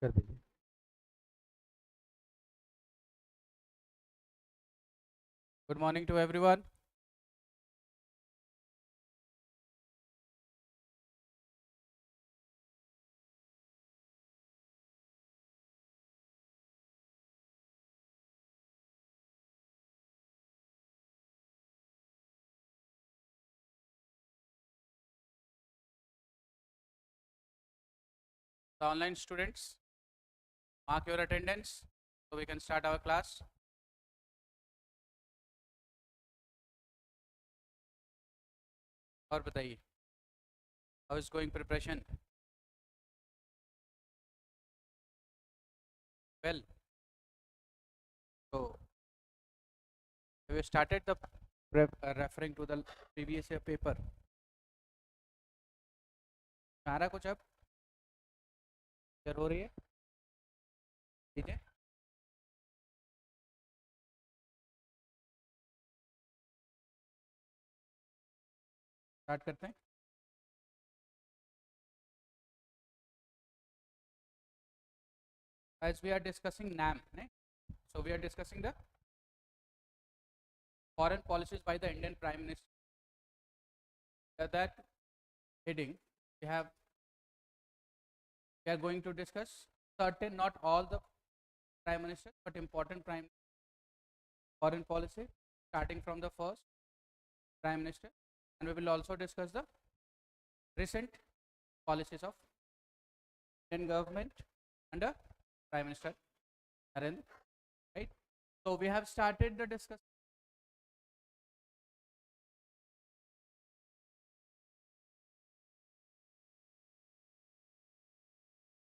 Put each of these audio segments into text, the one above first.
कर दीजिए। Good morning to everyone. The online students, mark your attendance so we can start our class. और बताइए, how is going preparation? Well, so we started the referring to the previous year paper. सारा कुछ अब क्या हो रही है, ठीक है? स्टार्ट करते हैं। As we are discussing NAM, so we are discussing the foreign policies by the Indian Prime Minister. That heading we are going to discuss certain, not all the prime ministers, but important foreign policy, starting from the first prime minister, and we will also discuss the recent policies of Indian government under Prime Minister Narendra, right? So we have started the discussion.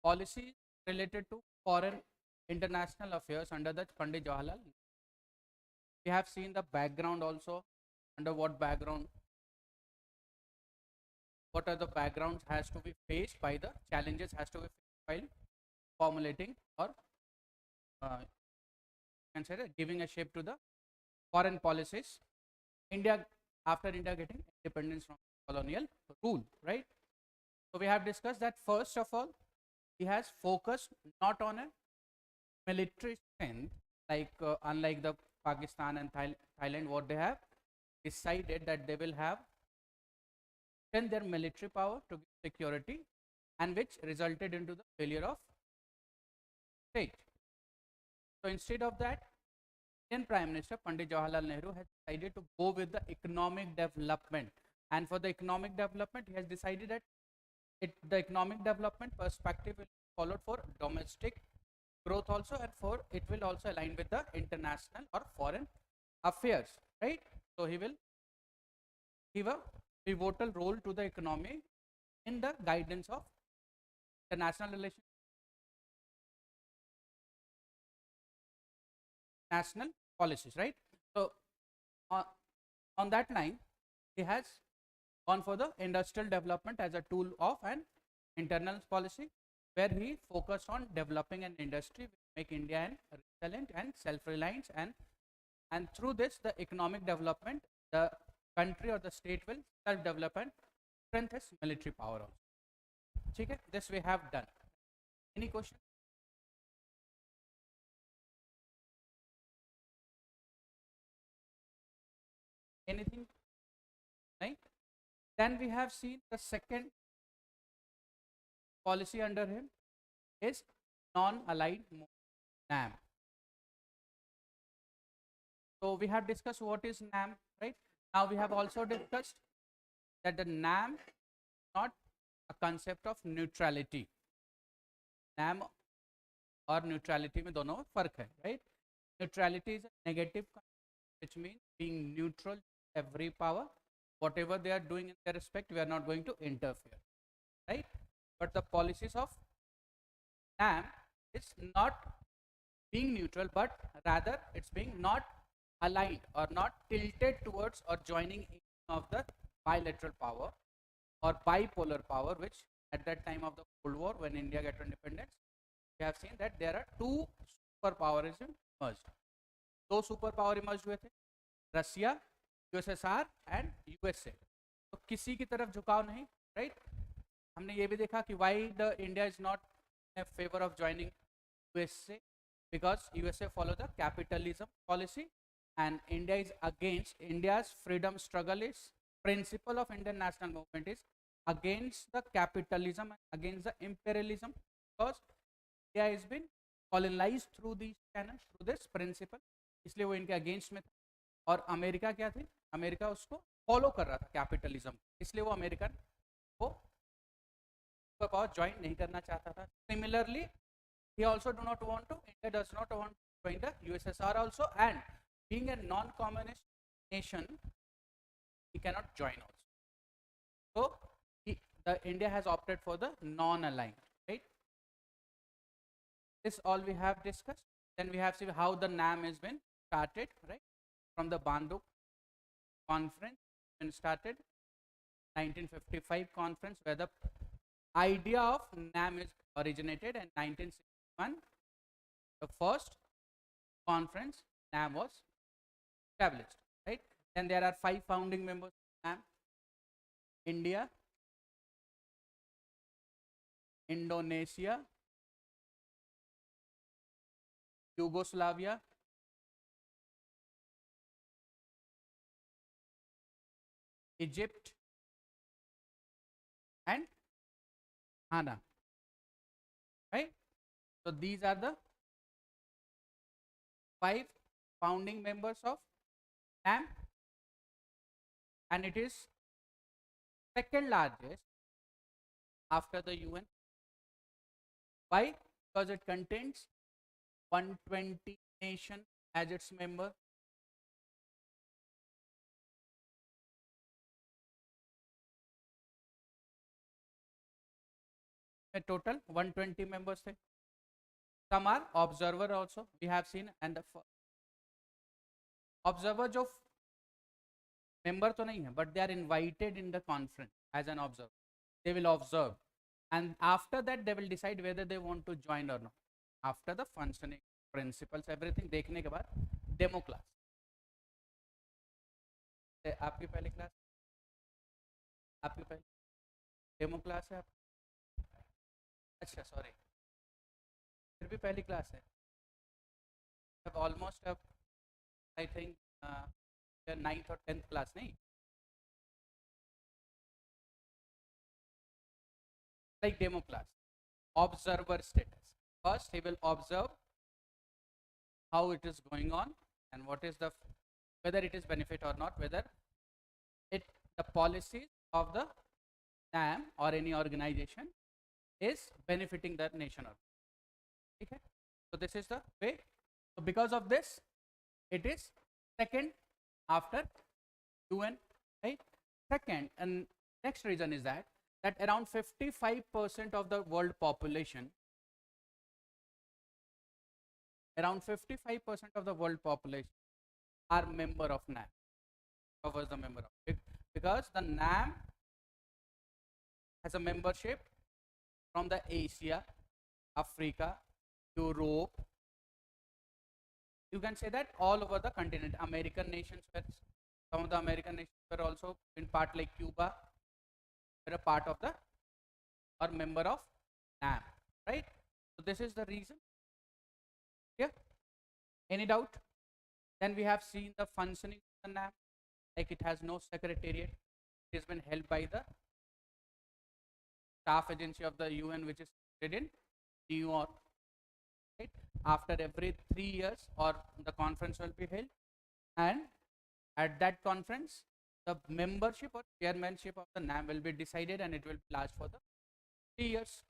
Policies related to foreign international affairs under the Pandit Jawaharlal. We have seen the background also, under what background, what are the backgrounds has to be faced by the challenges has to be faced while formulating or consider giving a shape to the foreign policies. India, after India getting independence from colonial rule, right? So we have discussed that first of all, he has focused not on a military strength, like unlike the Pakistan and Thailand, what they have decided that they will have strengthen their military power to give security, and which resulted into the failure of state. So instead of that, Indian Prime Minister Pandit Jawaharlal Nehru has decided to go with the economic development, and for the economic development, he has decided that the economic development perspective will be followed for domestic growth also, and for it will also align with the international or foreign affairs, right? So he will give a pivotal role to the economy in the guidance of international relations, national policies, right? So on that line, he has gone for the industrial development as a tool of an internal policy, where he focused on developing an industry which make India an resilient and self-reliant, and through this the economic development, the country or the state will self-develop and strengthen its military power also. Okay, this we have done. Any question? Anything? Right? Then we have seen the second policy under him is non-aligned NAM. So we have discussed what is NAM, right? Now we have also discussed that the NAM is not a concept of neutrality. NAM और neutrality में दोनों फर्क है, right? Neutrality is a negative concept, which means being neutral to every power. Whatever they are doing in their respect, we are not going to interfere, right? But the policies of NAM is not being neutral, but rather it's being not aligned or not tilted towards or joining in of the bilateral power or bipolar power, which at that time of the Cold War, when India got independence, we have seen that there are two superpowers emerged. दो super power emerge हुए थे, रसिया, USSR and USA. तो किसी की तरफ झुकाव नहीं, right? हमने ये भी देखा कि why the India is not in favor of joining USA because USA follow the capitalism policy and India is against. India's freedom struggle is principle of Indian national movement is against the capitalism and against the imperialism because India has been colonized through these channels, through this principle, इसलिए वो इनके against में था. और America क्या थी, America उसको follow कर रहा था कैपिटलिज्म, इसलिए वो अमेरिकन को पावर ज्वाइन नहीं करना चाहता था. Similarly he also do not want to, India does not want to join the USSR also, and being a non-communist nation he cannot join also. So India has opted for the non-aligned, right? This all we have discussed. Then we have seen how the NAM has been started, right? From the Bandung conference been started 1955 conference where the idea of NAM is originated, and 1961 the first conference NAM was established, right? Then there are 5 founding members of NAM: India, Indonesia, Yugoslavia, Egypt, and Ghana, right? So these are the 5 founding members of NAM, and it is second largest after the UN. Why? Because it contains 120 nations as its member. A total 120 members थे. Some are observer also we have seen, and the observer जो member तो नहीं है, but they are invited in the conference as an observer. They will observe, and after that they will decide whether they want to join or not. After the functioning principles everything देखने के बाद demo class. आपकी पहली class, आपकी पहली demo class है. अच्छा sorry, फिर भी पहली क्लास है. अब ऑलमोस्ट अब आई थिंक 9th और 10th क्लास नहीं, like demo class. Observer status. First he will observe how it is going on and what is the, whether it is benefit or not, whether the policies of the NAM or any organization is benefiting the nation or not. Okay? So this is the way. So because of this it is second after UN, right? Second, and next reason is that around 55% of the world population, around 55% of the world population are member of NAM, covers the member of it, because the NAM has a membership from the Asia, Africa, Europe. You can say that all over the continent. American nations were, some of the American nations were also in part, like Cuba were a part of the or member of NAM, right? So this is the reason. Yeah, any doubt? Then we have seen the functioning of the NAM, like it has no secretariat. It has been held by the staff agency of the UN, which is located in New York, right? After every 3 years or the conference will be held, and at that conference the membership or chairmanship of the NAM will be decided, and it will last for the 3 years.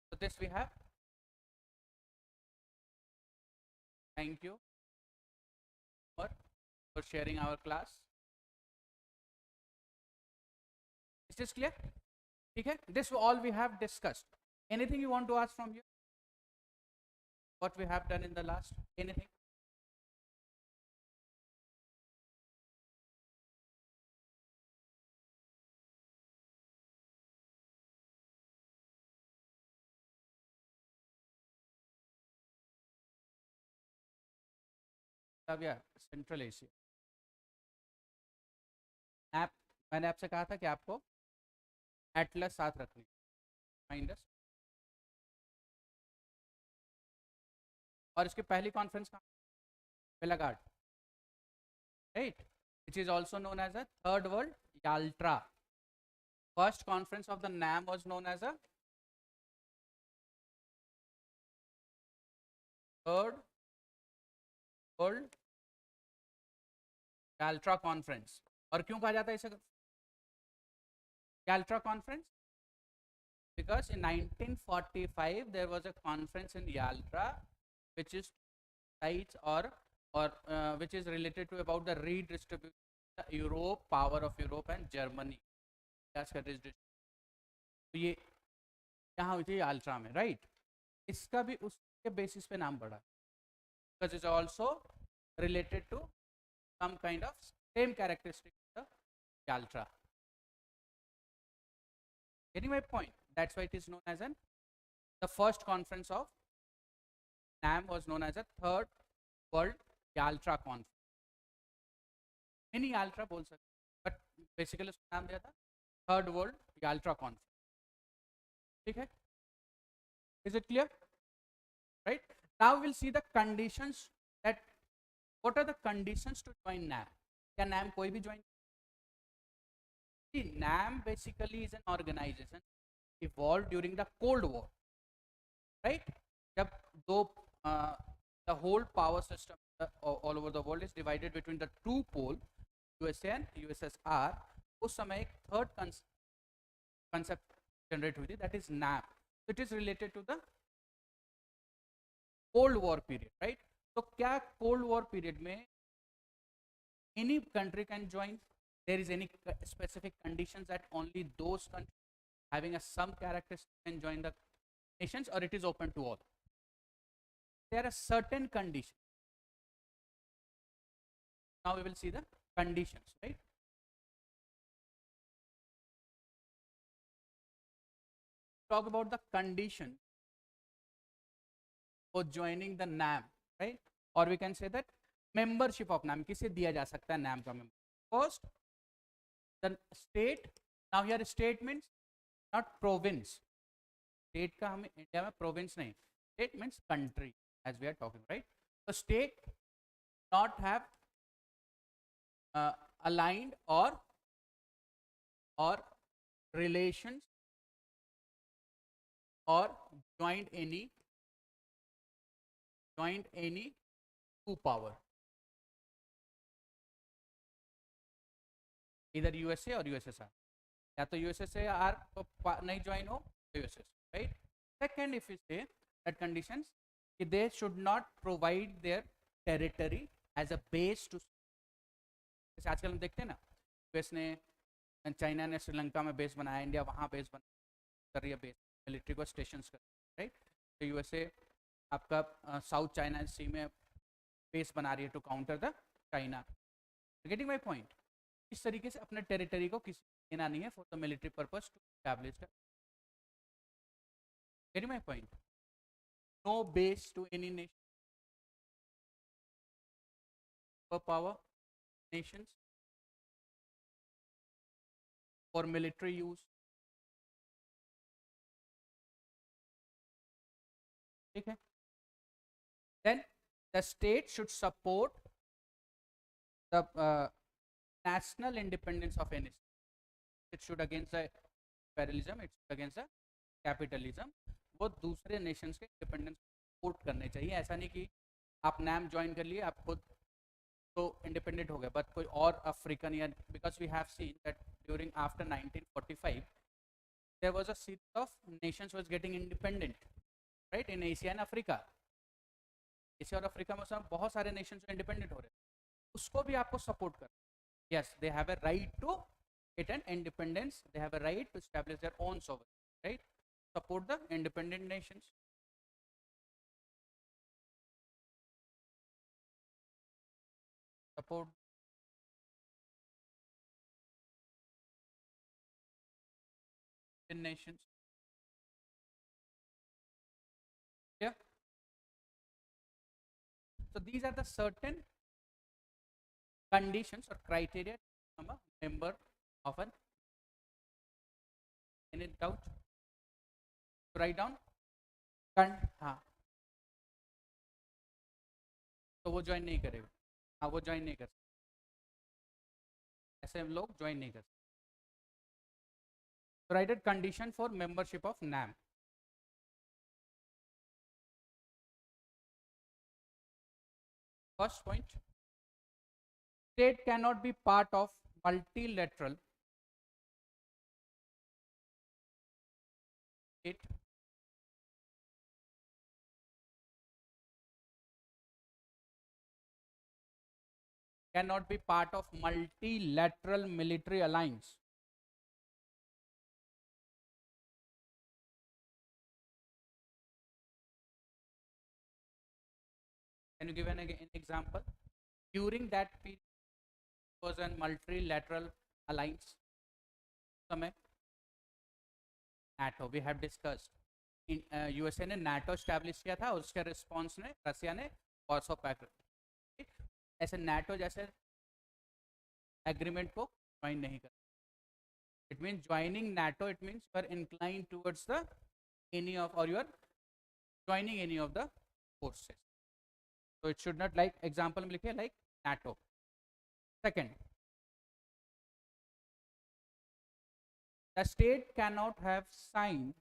So this we have. Thank you for sharing our class. Is this clear? Okay, this all we have discussed. Anything you want to ask from you? What we have done in the last? Anything? Central Asia app, मैंने आपसे कहा था कि आपको Atlas साथ रखनी, और इसकी पहली कॉन्फ्रेंस कहाँ, Belgrade, right, which is also known as a third world Yalta. First conference of the NAM was known as a third world Yalta conference. और क्यों कहा जाता है इसे Yalta conference? Because in 1945 there was a conference in Yalta which is sites or which is related to about the redistribution of the Europe, power of Europe and Germany. तो ये यहाँ हुई थी याल्ट्रा में, राइट. इसका भी उसके बेसिस पे नाम पड़ा, because it's also related to some kind of same characteristic of the Yaltra. Getting my point? That's why it is known as the first conference of NAM was known as a third world Yaltra conference. Mini Yaltra बोल सकते, but basically उसका नाम दिया था third world Yaltra conference. ठीक है? Is it clear? Right? Now we'll see the conditions that what are the conditions to join NAM. क्या NAM कोई भी join? See, NAM basically is an organization evolved during the Cold War, right? जब दो the whole power system all over the world is divided between the two pole USA and USSR. उस समय एक third concept generate हुई थी, that is NAM. So it is related to the Cold War period, right? तो क्या Cold War period में any country can join? There is any specific conditions that only those countries having a some characteristics can join the nations, or it is open to all? There are certain conditions. Now we will see the conditions, right? Talk about the condition for joining the NAM, right? Or we can say that membership of NAM. किसे दिया जा सकता है NAM का member? First, the state. Now here state means not province. State का हमें India में province नहीं. State means country, as we are talking, right? So state not have aligned or relations or joined any two power, either USA or USSR. या तो USSR नहीं join हो तो USSR, right? Second, if we say that conditions, they should not provide their territory as a base to. जैसे आजकल हम देखते हैं ना, यूएस ने, चाइना ने श्रीलंका में बेस बनाया, इंडिया वहाँ बेस कर रही है, बेस मिलिट्री को स्टेशंस कर, राइट? तो यूएसए आपका साउथ चाइना सी में बेस बना रही है to counter the China. Getting my point? इस तरीके से अपने टेरिटरी को किसी देना नहीं है for the military purpose to establish the. Getting my point? No base to any nation, power nations for military use. ठीक है? Then the state should support the national independence of any state. It should against the imperialism, it should against the capitalism. वो दूसरे nations के independence support करने चाहिए. ऐसा नहीं कि आप NAM ज्वाइन कर लिए, आप खुद तो इंडिपेंडेंट हो गया, बट कोई और अफ्रीकन या, because we have seen that during after 1945 there was a series of nations was getting independent, right, in Asia and Africa. Asia और अफ्रीका में बहुत सारे नेशंस इंडिपेंडेंट हो रहे हैं, उसको भी आपको सपोर्ट कर. Yes, they have a right to get an independence, they have a right to establish their own sovereignty, right? Support the independent nations. Support in nations. Yeah. So these are the certain conditions or criteria to become a member of an. Any doubt? Write down. तो वो join नहीं करेगा। हाँ, वो join नहीं कर सकते, ऐसे लोग ज्वाइन नहीं कर सकते। Right condition for membership of NAM. First point, state cannot be part of multilateral. It cannot be part of multilateral military alliance. Can you give an example? During that period was a multilateral alliance. समय NATO we have discussed. In USA ने NATO establish किया था, उसके response में रसिया ने Warsaw pact, ऐसे NATO जैसे agreement को ज्वाइन नहीं कर. It means joining NATO, it means you are inclined towards the any of, or you are joining any of the forces. So it should not, like example में लिखे like NATO. Second, the state cannot have signed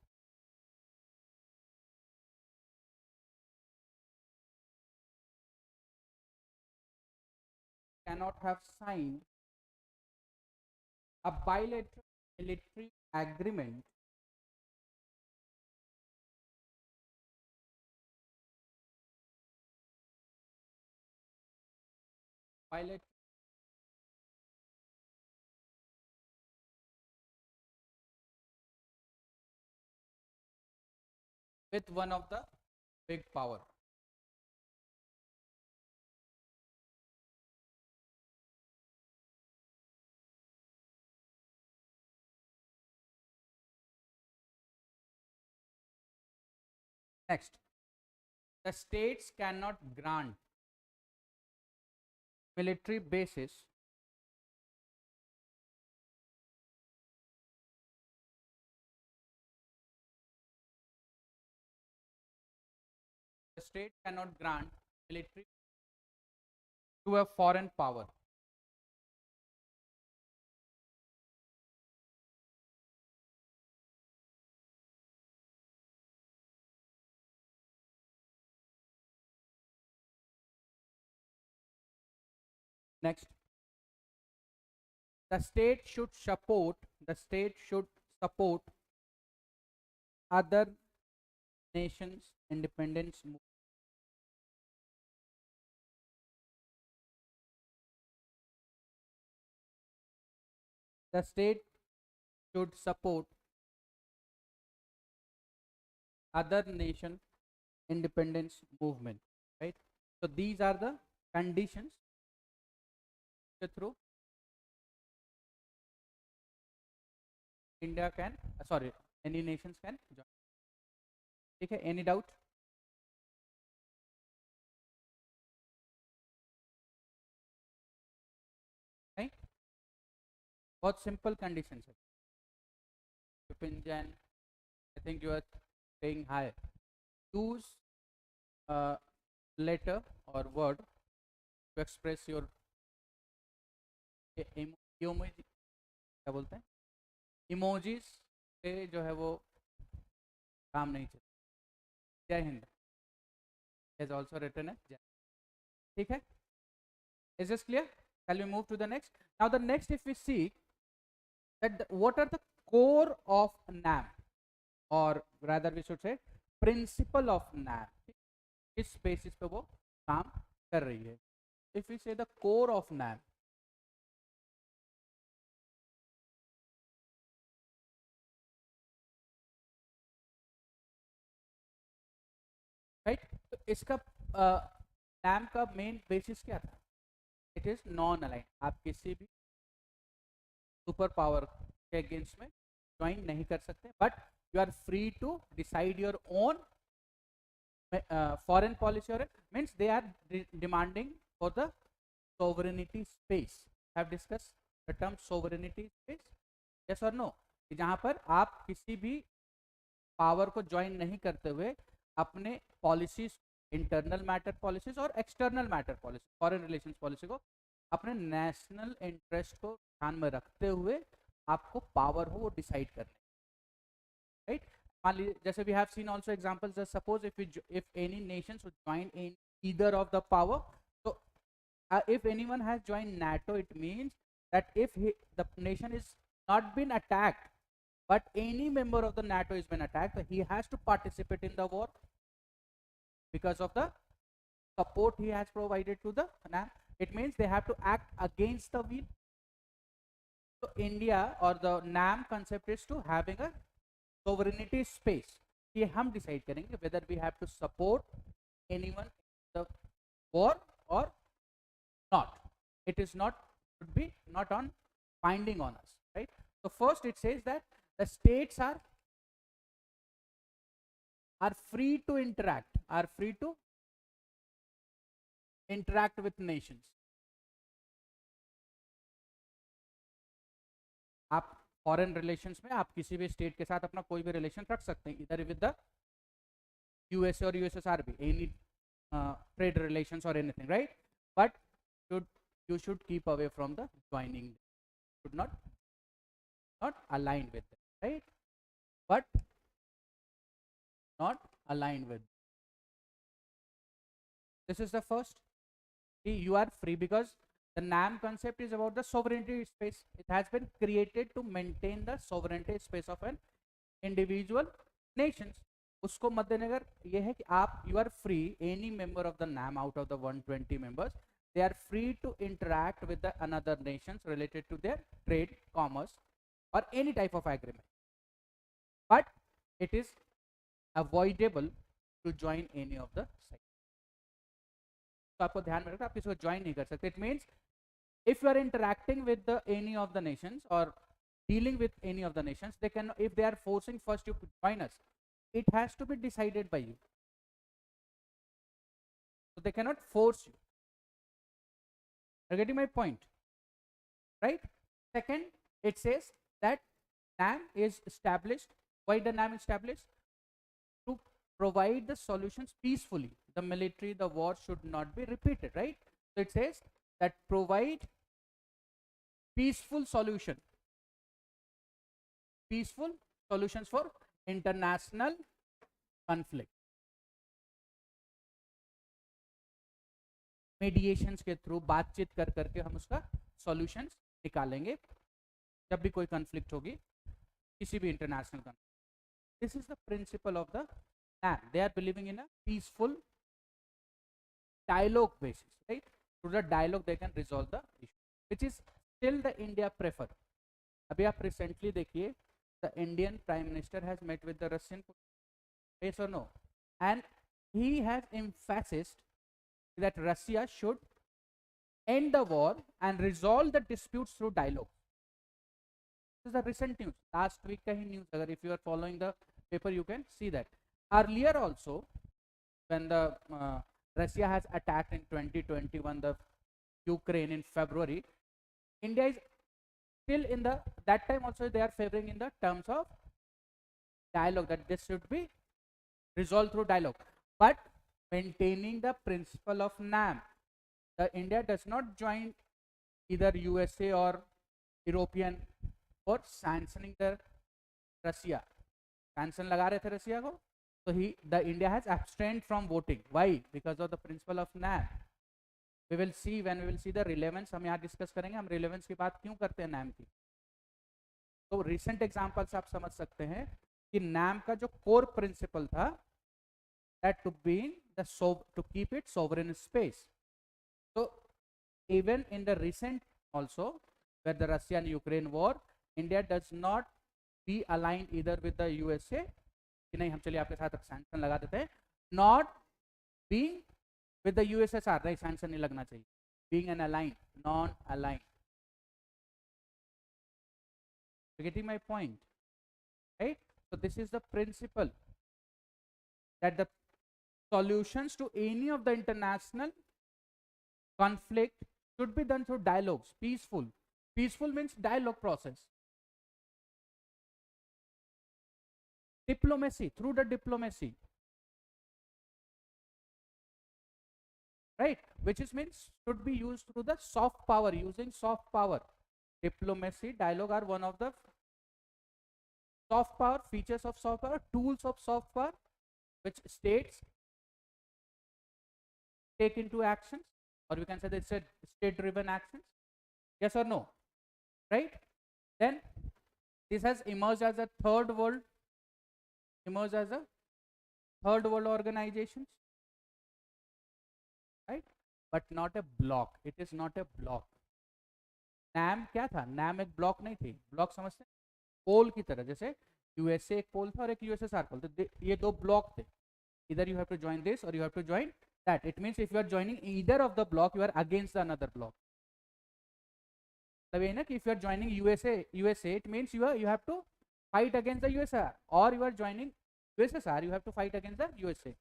a bilateral military agreement with one of the big power. Next, the states cannot grant military bases military to a foreign power. Next, the state should support other nations' independence movement. The state should support other nation independence movement, right? So these are the conditions through India can, sorry, any nations can join. Okay, any doubt? Right? बहुत simple conditions है. Jain, I think you are saying hi. Use letter or word to express your emoji, क्या बोलते हैं, emojis से जो है वो काम नहीं चलता. जय Hind is also written as जय. ठीक है? Is this clear? Shall we move to the next? Now the next, if we see that what are the core of NAM, or rather we should say principle of NAM, किस basis पे वो काम कर रही है. If we say the core of NAM, right? तो इसका NAM का मेन बेसिस क्या था? It is non align. आप किसी भी सुपर पावर के अगेंस्ट में ज्वाइन नहीं कर सकते, but you are free to decide your own foreign policy, और means they are demanding for the sovereignty space. Have discuss the term sovereignty space, yes और नो? जहां पर आप किसी भी पावर को ज्वाइन नहीं करते हुए अपने पॉलिसीज इंटरनल मैटर पॉलिसीज और external matter policy, foreign relations policy को अपने नेशनल इंटरेस्ट को ध्यान में रखते हुए आपको पावर हो वो डिसाइड करने, राइट? मान लीजिए जैसे we have seen also examples, suppose if any nations would join in either of the power, so if anyone has joined NATO, it means that if the nation is not been attacked, but any member of the NATO has been attacked, he has to participate in the war because of the support he has provided to the NAM. It means they have to act against the will. So India or the NAM concept is to having a sovereignty space. ये हम decide करेंगे whether we have to support anyone in the war or not. It is not, should be not on binding on us, right? So first it says that the states are free to interact, with nations. आप foreign relations में आप किसी भी state के साथ अपना कोई भी रिलेशन रख सकते हैं, इधर विद द यूएसए और यूएसएसआर भी, एनी ट्रेड रिलेशंस और anything, right? But you should keep away from the joining, should not align with them, right? But not aligned with. This is the first. See, you are free because the NAM concept is about the sovereignty space. It has been created to maintain the sovereignty space of an individual nations. उसको मद्देनजर ये है कि आप you are free, any member of the NAM out of the 120 members, they are free to interact with the another nations related to their trade, commerce or any type of agreement, but it is avoidable to join any of the sides. तो आपको ध्यान में रखना, आप किसी को join नहीं कर सकते. It means if you are interacting with the any of the nations or dealing with any of the nations, they can, if they are forcing first you join us, it has to be decided by you, so they cannot force you. You're getting my point, right? Second, it says that NAM is established. Why the NAM established? To provide the solutions peacefully. The military, the war should not be repeated, right? So it says that provide peaceful solutions for international conflict. मीडिएशंस के through, बातचीत कर करके हम उसका solutions निकालेंगे जब भी कोई कॉन्फ्लिक्ट होगी किसी भी international conflict. This is the principle of the NAM. They are believing in a peaceful dialogue basis, right? Through the dialogue they can resolve the issue, which is still the India prefer. अभी आप recently देखिए, the Indian Prime Minister has met with the Russian, yes or no? And he has emphasized that Russia should end the war and resolve the disputes through dialogue. This is the recent news, last week ka hi news. Agar if you are following the paper, you can see that. Earlier also, when the Russia has attacked in 2021 the Ukraine in February, India is still in the, that time also they are favoring in the terms of dialogue, that this should be resolved through dialogue, but maintaining the principle of NAM. The India does not join either USA or European for sanctioning the Russia. Sanction लगा रहे थे रसिया को, so the India has abstained from voting. Why? Because of the principle of NAM. We will see, when we will see the relevance, हम यहाँ discuss करेंगे हम relevance की बात क्यों करते हैं NAM की. तो recent examples आप समझ सकते हैं कि NAM का जो core principle था, that to be to keep it sovereign space. So even in the recent also, where the Russia and Ukraine war, India does not be aligned either with the USA, कि नहीं हम चलिए आपके साथ sanction लगा देते हैं, not being with the USSR, नहीं सैंक्शन नहीं लगना चाहिए, being an aligned, non-aligned. You getting my point, right? So this is the principle, that the solutions to any of the international conflict should be done through dialogues, peaceful. Peaceful means dialogue process. Diplomacy, through the diplomacy. right? Which is means should be used through the soft power, using soft power. Diplomacy, dialogue are one of the soft power, features of soft power, tools of soft power, which states take into actions, or we can say that it's a state driven actions. Yes or no? Right? Then this has emerged as a third world, organizations, right? But not a block. It is not a block. NAM क्या था? NAM एक block नहीं थी. Block समझते हैं? पोल की तरह, जैसे यूएसए एक पोल था और एक यूएसएसआर पोल, तो ये दो ब्लॉक थे. Either you have to join this or you have to join that. It means if you are joining either of the block, you are against the another block. The way na, if you are joining USA, it means you have to fight against the USSR, or you are joining USSR, you have to fight against the USA.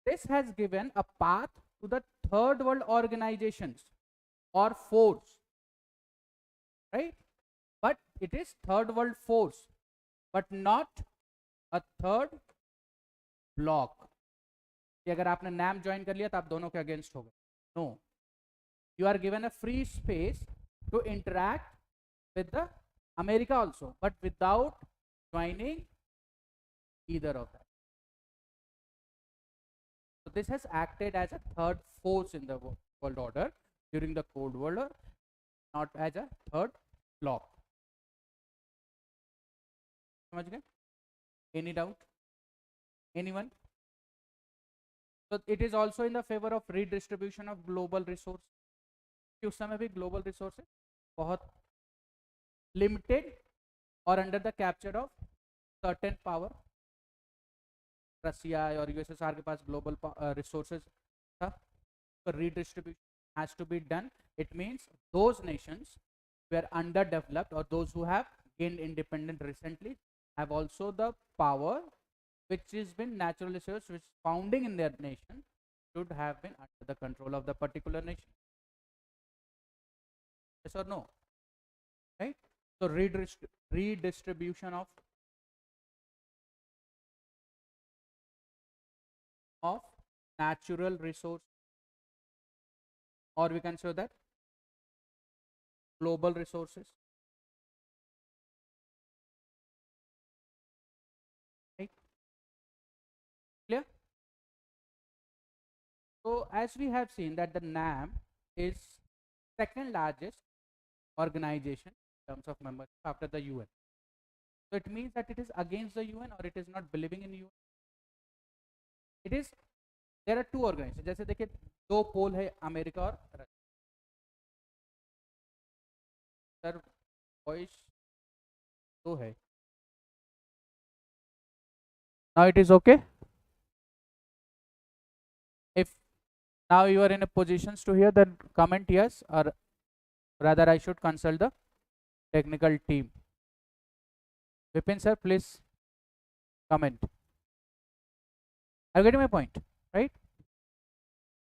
This has given a path to the third world organizations or force, right? But it is third world force, but not a third block. कि अगर आपने NAM join कर लिया तो आप दोनों के against हो गए. No, you are given a free space to interact with the America also, but without joining either of them. So this has acted as a third force in the world order during the Cold War, not as a third block. समझ गए? Any doubt? Anyone? So it is also in the favor of redistribution of global resources. उस समय भी global resources बहुत limited और under the capture of certain power. Russia और USSR के पास ग्लोबल रिसोर्सेज था, तो redistribution has to be done. It means those nations were under developed और those who have gained independent recently have also the power which has been natural resource which founding in their nation should have been under the control of the particular nation. Yes or no? Right? So redistribution of natural resource, or we can say that global resources. Right? Clear? So as we have seen that the NAM is second largest organization in terms of membership after the UN. So it means that it is against the UN or it is not believing in UN. It is, there are two organizations. जैसे देखिए दो पोल है, America और Russia. Sir voice दो है. Now it is okay. If now you are in a position to hear, then comment yes, or rather I should consult the technical team. Vipin sir, please comment. Are you getting my point? Right?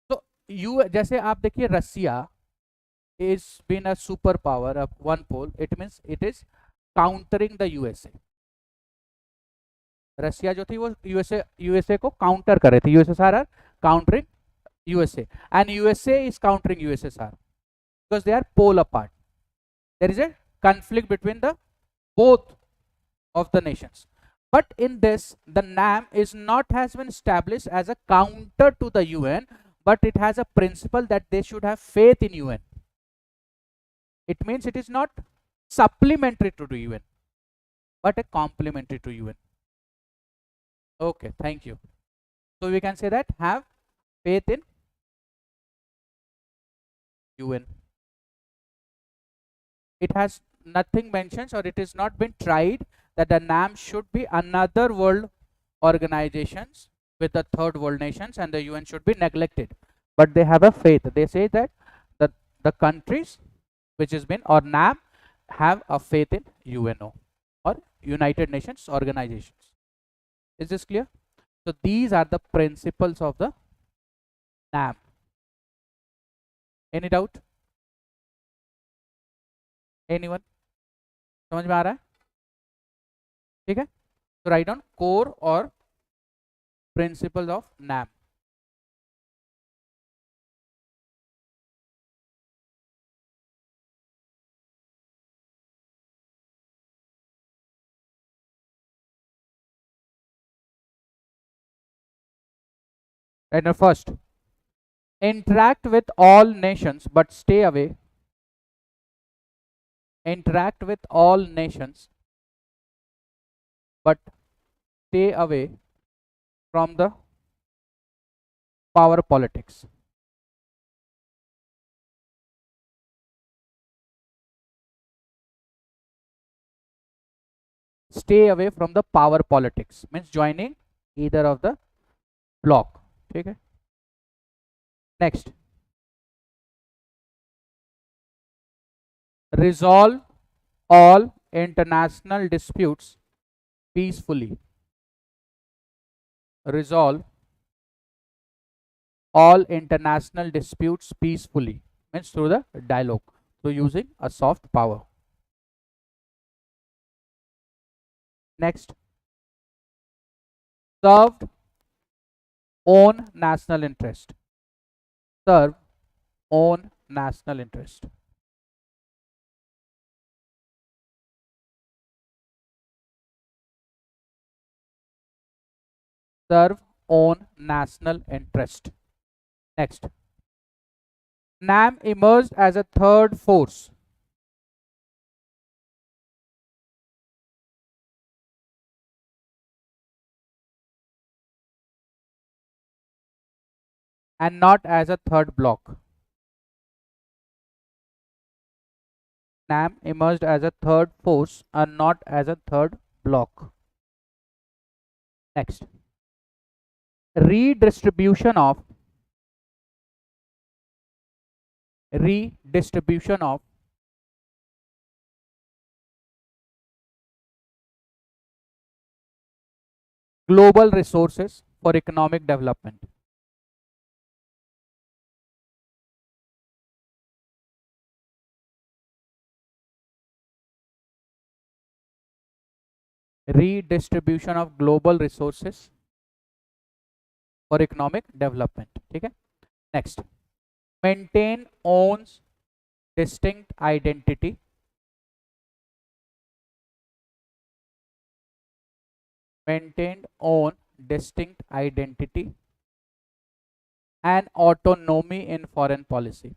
So you, जैसे आप देखिए रसिया is been a superpower of one pole. It means it is countering the USA. रसिया जो थी वो USA को counter कर रहे थे. USSR are countering USA, and USA is countering USSR because they are pole apart. There is a conflict between the both of the nations. But in this, the NAM is not has been established as a counter to the UN, but it has a principle that they should have faith in UN. It means it is not supplementary to the UN, but a complementary to UN. Okay, thank you. So we can say that have faith in UN. It has nothing mentions, or it is not been tried that the NAM should be another world organizations with the third world nations and the UN should be neglected. But they have a faith. They say that the countries which has been or NAM have a faith in UNO or United Nations organizations. Is this clear? So these are the principles of the NAM. Any doubt? Anyone? समझ में आ रहा है? ठीक है? So write down core or principles of NAM. Right, now first, interact with all nations but stay away. Interact with all nations but stay away from the power politics. Stay away from the power politics means joining either of the block. Okay. Next, resolve all international disputes peacefully. Resolve all international disputes peacefully means through the dialogue, through using a soft power. Next, served own national interest. Serve own national interest. Serve own national interest. Next, NAM emerged as a third force. And not as a third block. NAM emerged as a third force and not as a third block. Next, redistribution of global resources for economic development. Redistribution of global resources for economic development. ठीक है. Next, maintain owns distinct identity. Maintained own distinct identity and autonomy in foreign policy.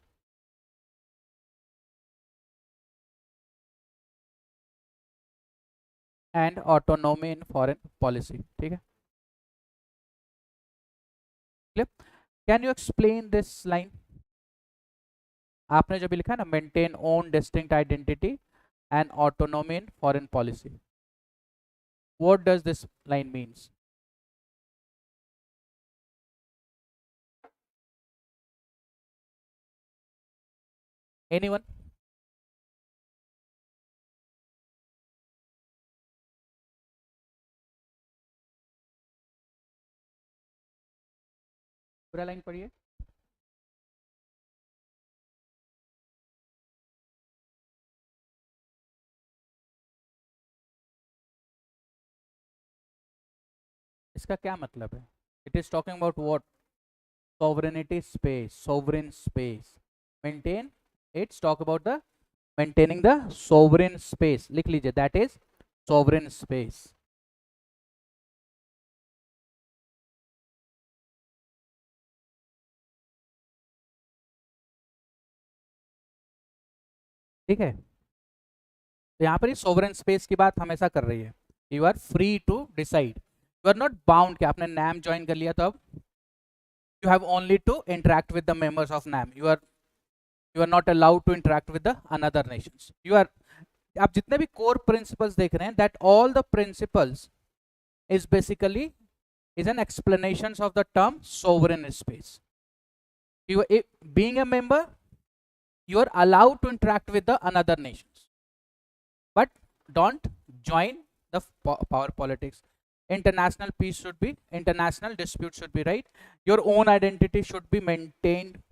And autonomy in foreign policy. ठीक है. Clear? Can you explain this line? आपने जो भी लिखा है ना, maintain own distinct identity and autonomy in foreign policy. What does this line means? Anyone? पूरा line पढ़िए. इसका क्या मतलब है? It is talking about what? Sovereignty space, sovereign space. Maintain. It's talk about the maintaining the sovereign space. लिख लीजिए, that is sovereign space. ठीक है. तो यहाँ पर ही सोवरेन स्पेस की बात हमेशा कर रही है. You are free to decide, you are not bound कि आपने नैम ज्वाइन कर लिया तो अब you have only to interact with the members of NAM. You are not allowed to interact with the another nations. You are, आप जितने भी core principles देख रहे हैं, that all the principles is basically is an explanation of the term sovereign space. You, being a member, you are allowed to interact with the another nations, but don't join the power politics. International peace should be, international dispute should be, right? Your own identity should be maintained,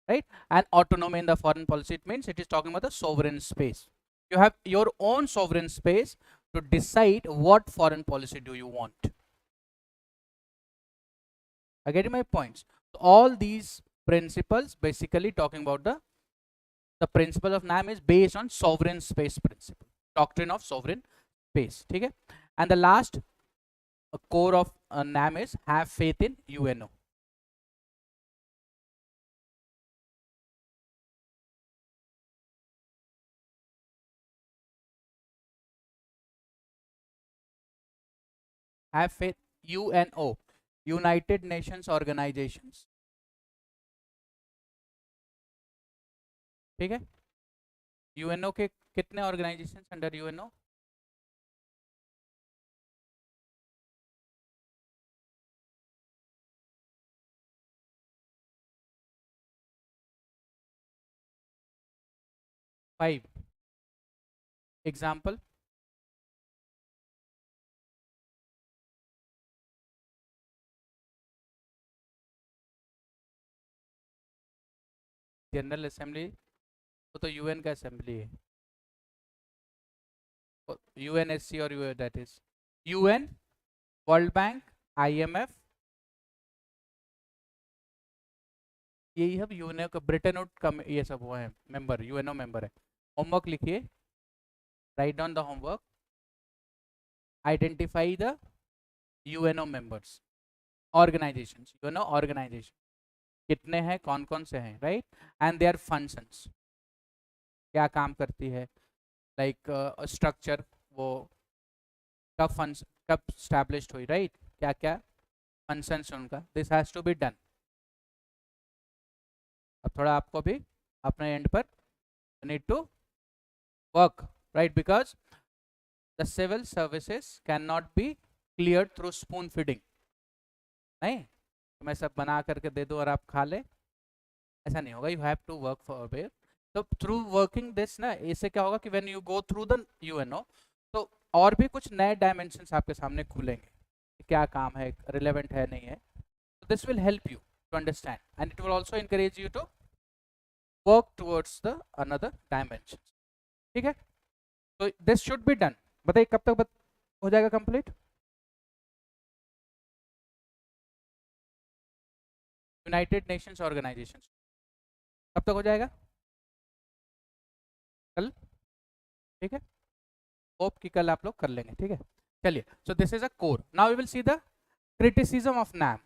right? And autonomy in the foreign policy, it means it is talking about the sovereign space. You have your own sovereign space to decide what foreign policy do you want. I get my points. So all these principles basically talking about the principle of NAM is based on sovereign space principle, doctrine of sovereign space. ठीक है. And the last core of NAM is have faith in UNO. Have faith, UNO, United Nations organisations, ठीक है। UNO के कितने organisations under UNO? Five. Example? General assembly, वो तो UN का assembly है। यूएनएससी और UN, that is UN, world bank, IMF, यही सब यूएनओ का, ब्रिटेन वुड का, ये सब वो है मेंबर, यूएनओ मेंबर है। होमवर्क लिखिए, write down the homework, identify the UNO members, organisations, UNO organisation कितने हैं, कौन कौन से हैं, राइट, एंड देयर फंक्शंस, क्या काम करती है, लाइक स्ट्रक्चर, वो कब फंक्शन, कब स्टैब्लिश्ड हुई, राइट, क्या क्या फंक्शंस उनका, this has to be done. अब थोड़ा आपको भी अपने एंड पर need to work, right, because the civil services can not be clear through spoon feeding. नहीं तो मैं सब बना करके दे दूं और आप खा ले, ऐसा नहीं होगा, you have to work for it. तो थ्रू वर्किंग दिस ना, इससे क्या होगा कि when you go through the UNO, तो और भी कुछ नए डायमेंशंस आपके सामने खुलेंगे, क्या काम है, रिलेवेंट है नहीं है, तो this will help you to understand and it will also encourage you to work towards the another dimension, ठीक है। तो दिस शुड बी डन, बताइए कब तक हो जाएगा कंप्लीट? यूनाइटेड नेशंस ऑर्गेनाइजेशन कब तक हो जाएगा? कल, ठीक है, होप कि कल आप लोग कर लेंगे, ठीक है। चलिए, so this is a core, now we will see the criticism of NAM.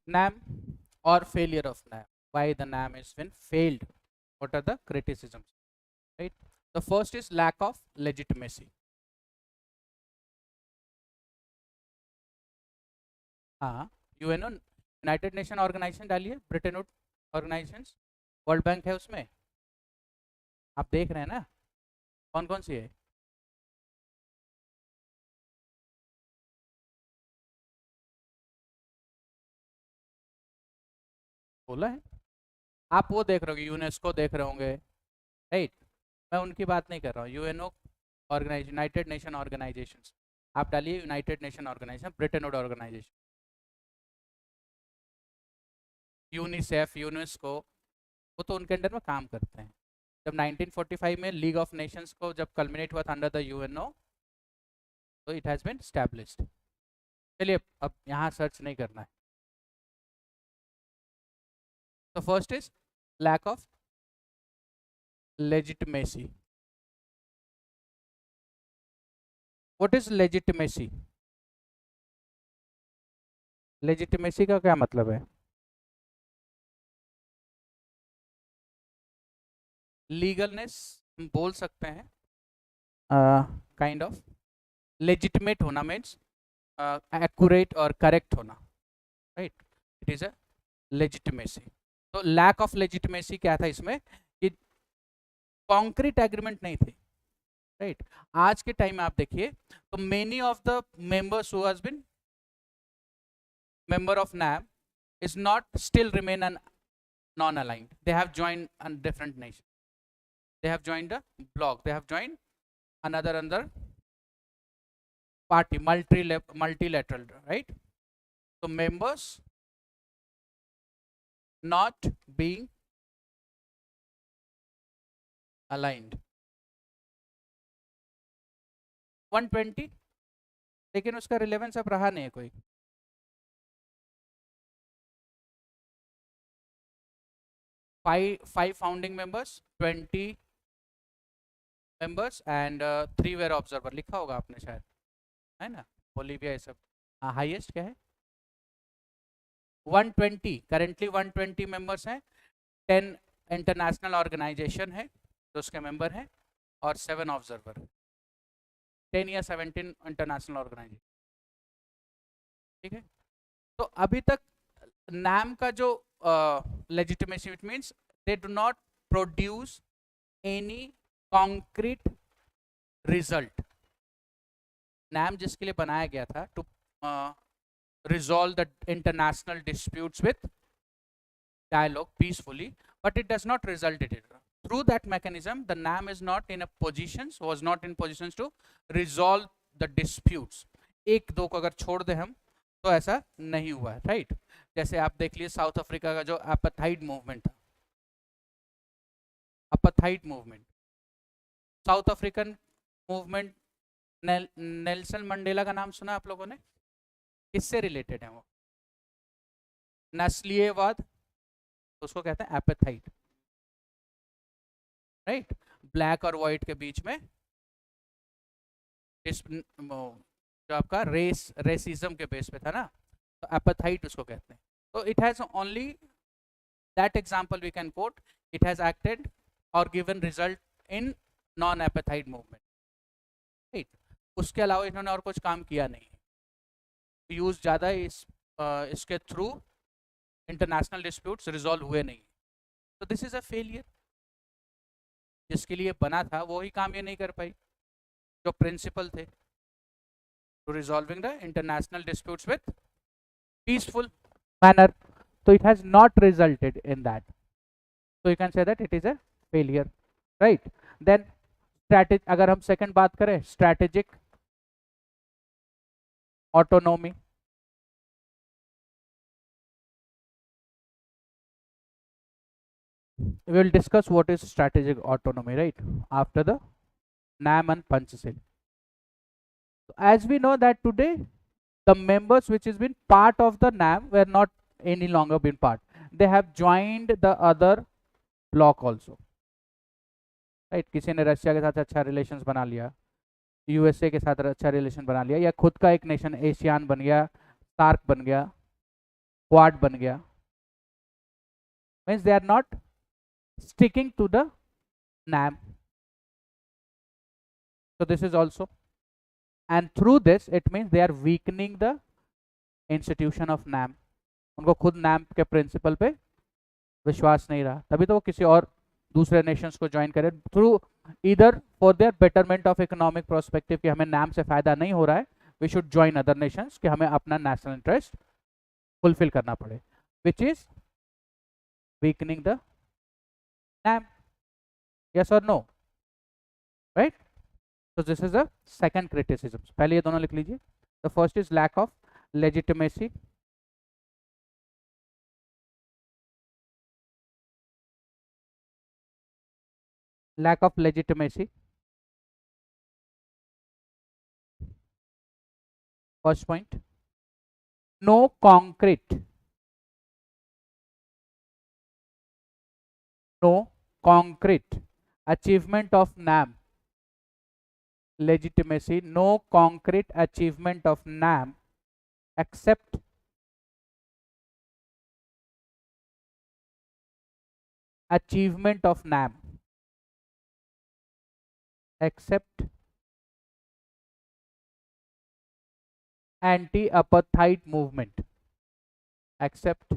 NAM or failure of NAM, why the NAM is been failed, what are the criticisms, right? The first is lack of legitimacy. हाँ, UNO, United Nation organisation डालिए, Britain would organisations, world bank है उसमें, आप देख रहे हैं ना कौन कौन सी है। बोला है, आप वो देख रहे होंगे, यूनेस्को देख रहे होंगे, राइट, मैं उनकी बात नहीं कर रहा हूँ। UNO organise, United Nation Organisations, आप डालिए United Nation Organisation, Bretton Wood organisation, UNICEF, UNESCO, वो तो उनके अंडर में काम करते हैं। जब 1945 में लीग ऑफ नेशंस को जब कल्मिनेट हुआ था अंडर द यूएनओ, तो इट हैज़ बीन स्टैब्लिश्ड। चलिए अब यहाँ सर्च नहीं करना है। तो first is lack of legitimacy. What is legitimacy? Legitimacy का क्या मतलब है? लीगलनेस हम बोल सकते हैं, काइंड ऑफ लेजिटिमेट होना मीन्स एक्यूरेट और करेक्ट होना, right, it is a legitimacy. तो लैक ऑफ लेजिटिमेसी क्या था इसमें कि कॉन्क्रीट एग्रीमेंट नहीं थी, राइट। आज के टाइम में आप देखिए तो many of the members who has been member of NAM is not still remain an non-aligned. They have joined a different nation. They have joined a bloc. They have joined another party, multilateral, right? So members not being aligned. 120, लेकिन उसका relevance अब रहा नहीं है कोई। Five founding members, 20 members and 3 were observer, लिखा होगा आपने शायद, है ना, बोलीविया ये सब। हाईएस्ट क्या है 120, करेंटली 120 मेंबर्स हैं। 10 इंटरनेशनल ऑर्गेनाइजेशन है जो उसके मेंबर हैं, और 7 ऑब्जर्वर। 10 या 17 इंटरनेशनल ऑर्गेनाइजेशन, ठीक है। तो अभी तक नाम का जो legitimacy, it means they do not produce any concrete result. नाम जिसके लिए बनाया गया था to resolve the international disputes with dialogue peacefully, but it does not result in it. Through that mechanism, the NAM is not in a positions, was not in positions to resolve the disputes. एक दो को अगर छोड़ दे हम तो ऐसा नहीं हुआ है, राइट। जैसे आप देख लीजिए साउथ अफ्रीका का जो एपाथाइड मूवमेंट था, apartheid movement, South African movement, Nelson Mandela का नाम सुना आप लोगों ने? किससे रिलेटेड है वो? नस्लीयवाद, उसको कहते हैं एपेथाइट, राइट। ब्लैक और व्हाइट के बीच में जो आपका रेसिज्म के बेस पे था ना, तो एपेथाइट उसको कहते हैं। तो it has only that example we can quote, it has acted और given result in non apartheid movement, right. उसके अलावा इन्होंने और कुछ काम किया नहीं, यूज ज़्यादा इसके थ्रू इंटरनेशनल डिस्प्यूट्स रिजॉल्व हुए नहीं। तो दिस इज अ फेलियर। जिसके लिए बना था वो ही काम ये नहीं कर पाई, जो प्रिंसिपल थे to resolving the international disputes with peaceful manner. तो it has not resulted in that, so you can say that it is a failure, right? Then strategy, अगर हम सेकंड बात करें, strategic autonomy, we will discuss what is strategic autonomy, right, after the NAM and Panchsheel. So as we know that today the members which has been part of the NAM were not any longer been part, they have joined the other block also, right? किसी ने Russia के साथ अच्छा relations बना लिया, USA के साथ अच्छा रिलेशन बना लिया, या खुद का एक नेशन एशियान बन गया, सार्क बन गया, क्वाड बन गया, means they are not sticking to the NAM. So this is also, and through this it means they are weakening the institution of NAM. उनको खुद NAM के प्रिंसिपल पे विश्वास नहीं रहा, तभी तो वो किसी और दूसरे नेशंस को ज्वाइन करें थ्रू इधर for their betterment of economic prospective, कि हमें NAM से फायदा नहीं हो रहा है, we should join other nations, कि हमें अपना नेशनल इंटरेस्ट फुलफिल करना पड़े, which is weakening the NAM. Yes or no? Right? So this is the second criticism. पहले ये दोनों लिख लीजिए. The first is lack of legitimacy. Lack of legitimacy. First point. No concrete achievement of NAM legitimacy, no concrete achievement of NAM except achievement of NAM except anti-apartheid movement, except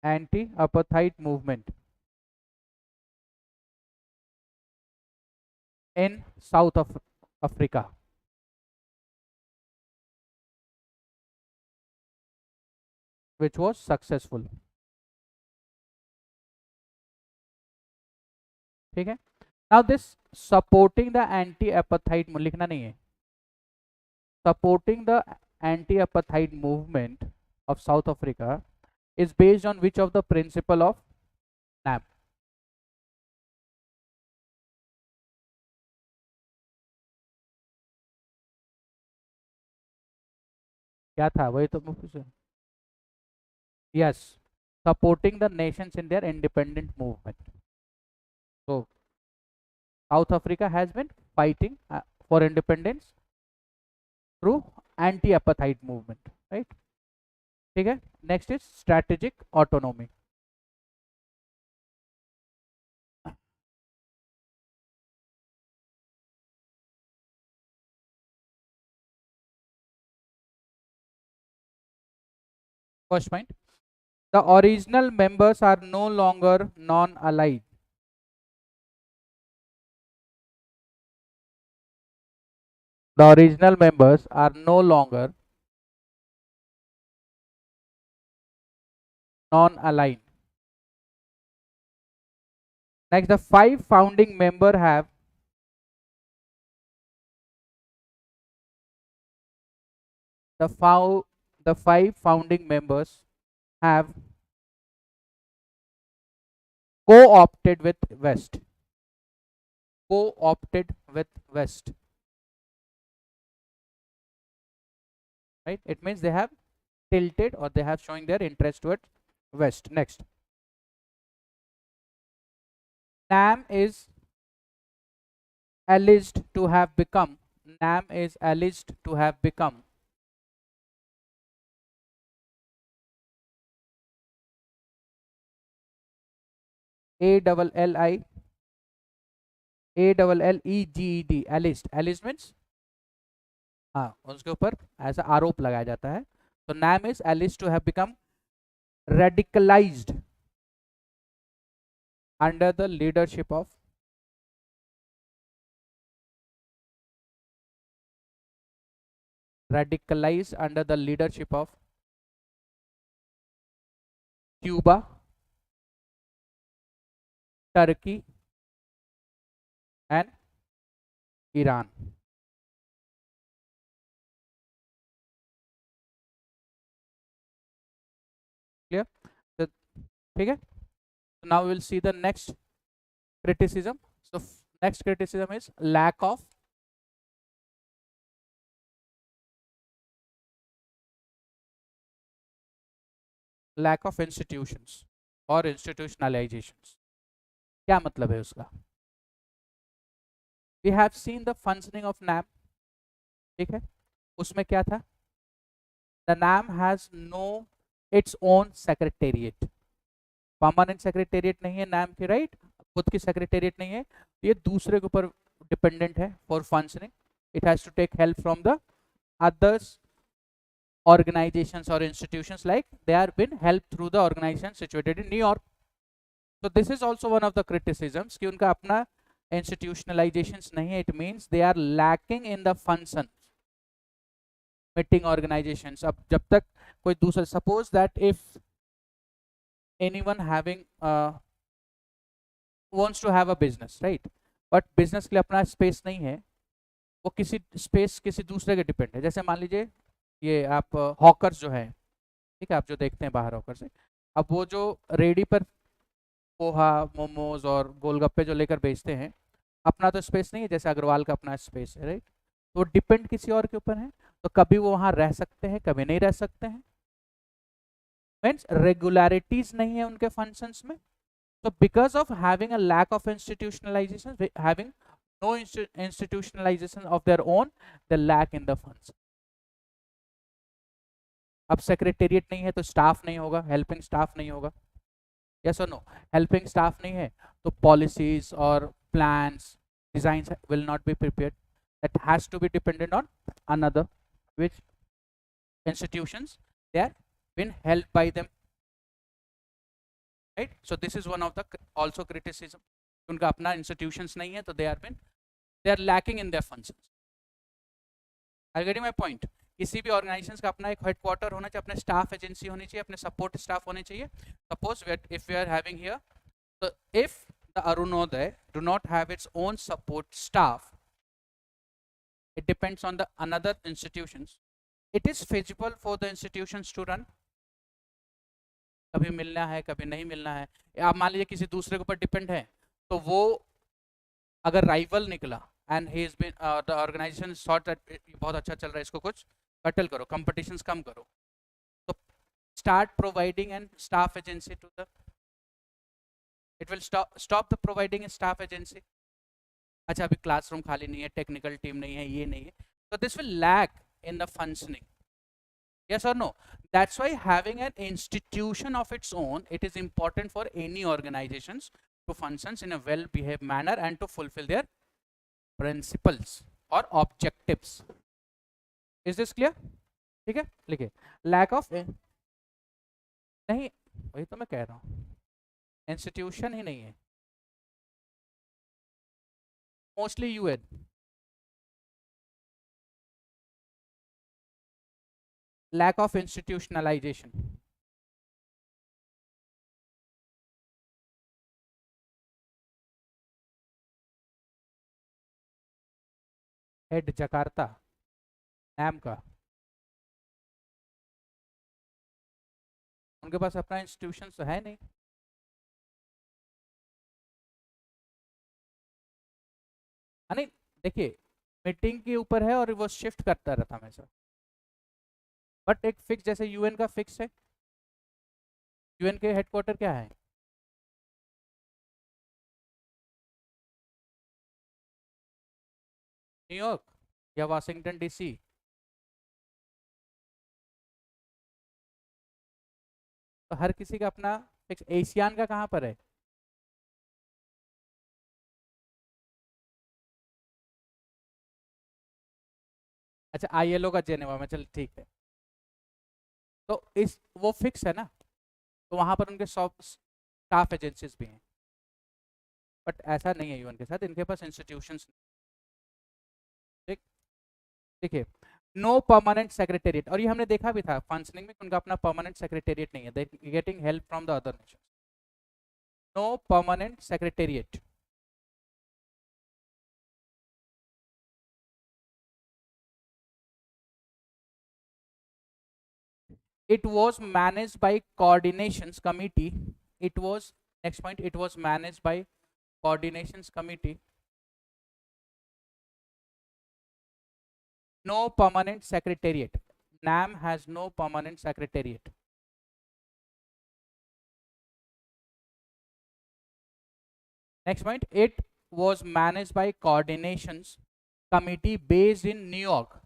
anti-apartheid movement in South Africa, which was successful. ठीक है. Now this supporting the anti-apartheid, लिखना नहीं है, supporting the anti-apartheid movement of South Africa is based on which of the principle of NAM? क्या था वही तो पूछे. Yes, supporting the nations in their independent movement. So South Africa has been fighting for independence through anti-apartheid movement, right? ठीक है. Next is strategic autonomy. First point, the original members are no longer non-aligned. The original members are no longer non-aligned. Next, the 5 founding members have the 5 founding members have co-opted with West. Co-opted with West. Right? It means they have tilted or they have showing their interest towards West. Next, NAM is alleged to have become. NAM is alleged to have become ALLEGED. alleged. Alleged means हाँ उसके ऊपर ऐसा आरोप लगाया जाता है. तो NAM is alleged to have become radicalized under the leadership of Cuba, Turkey and Iran. Clear? So, ठीक है. So now we will see the next criticism. So next criticism is lack of institutions or institutionalizations. क्या मतलब है उसका? We have seen the functioning of NAM. ठीक है. उसमें क्या था? The NAM has no its own secretariat. Permanent secretariat नहीं है NAM की, राइट? खुद की सेक्रेटेरिएट नहीं है. ये दूसरे के ऊपर डिपेंडेंट है for functioning. It has to take help from the others organizations or institutions, like they are been helped through the organization situated in New York. So this is also one of the criticisms कि उनका अपना institutionalizations नहीं है. It means they are lacking in the functions. Meeting organizations. अब जब तक कोई दूसरा, suppose that if anyone having wants to have a business, right? But business के लिए अपना space नहीं है, वो किसी space किसी दूसरे के डिपेंड है. जैसे मान लीजिए ये आप हॉकर्स जो है, ठीक है, आप जो देखते हैं बाहर हॉकर से, अब वो जो रेडी पर पोहा, मोमोज और गोलगप्पे जो लेकर बेचते हैं, अपना तो स्पेस नहीं है जैसे अग्रवाल का अपना स्पेस है, राइट? तो डिपेंड किसी और के ऊपर है. तो कभी वो वहां रह सकते हैं, कभी नहीं रह सकते हैं. मीन्स रेगुलरिटीज नहीं है उनके फंक्शंस में. तो because of having a lack of institutionalisation, having no institutionalisation of their own, the lack in the funds. अब सेक्रेटेरिएट नहीं है तो स्टाफ नहीं होगा, हेल्पिंग स्टाफ नहीं होगा. यस और नो? हेल्पिंग स्टाफ नहीं है तो पॉलिसीज और plans, designs will not be prepared. That has to be dependent on another, which institutions they are been helped by them, right? So this is one of the also criticism. उनका अपना institutions नहीं है तो they are lacking in their functions. Are you getting my point? किसी भी organisation का अपना एक हेडक्वार्टर होना चाहिए, अपने स्टाफ एजेंसी होनी चाहिए, अपने सपोर्ट स्टाफ होने चाहिए. Suppose if we are having here, so if the Arunodaya do not have its own support staff, it depends on the another institutions. It is feasible for the institutions to run. कभी मिलना है, कभी नहीं मिलना है. आप मान लीजिए किसी दूसरे के ऊपर डिपेंड है, तो वो अगर राइवल निकला and he has been the organization thought that बहुत अच्छा चल रहा है, इसको कुछ कटल करो, competitions कम करो, तो start providing and staff agency to the, it will stop the providing a staff agency. अच्छा अभी क्लासरूम खाली नहीं है, टेक्निकल टीम नहीं है, ये नहीं है, तो this will lack in the functioning. Yes or no? That's why having an institution of its own, it is important for any organizations to functions in a well-behaved manner and to fulfill their principles or objectives. Is this clear? ठीक है, लिखिए. Lack of नहीं, वही तो मैं कह रहा हूँ, इंस्टीट्यूशन ही नहीं है, mostly UN. Lack of institutionalization. Head Jakarta NAM का, उनके पास अपना इंस्टीट्यूशन तो है नहीं. नहीं देखिए, मीटिंग के ऊपर है और वो शिफ्ट करता रहता हमेशा, बट एक फिक्स, जैसे यूएन का फिक्स है. यूएन के हेडक्वार्टर क्या है? न्यूयॉर्क या वाशिंगटन डीसी. तो हर किसी का अपना फिक्स. एशियान का कहाँ पर है? अच्छा आईएलओ का जेनेवा में, चल ठीक है. तो इस वो फिक्स है ना, तो वहां पर उनके स्टाफ एजेंसीज भी हैं, बट ऐसा नहीं है यूएन के साथ, इनके पास इंस्टीट्यूशंस. ठीक, देखिए, नो परमानेंट सेक्रेटेरिएट, और ये हमने देखा भी था फंक्शनिंग में, उनका अपना परमानेंट सेक्रेटेरिएट नहीं है, they getting help from the other nation. No permanent secretariat. It was managed by coordinations committee. It was, next point, it was managed by coordinations committee. No permanent secretariat. NAM has no permanent secretariat. Next point, it was managed by coordinations committee based in New York.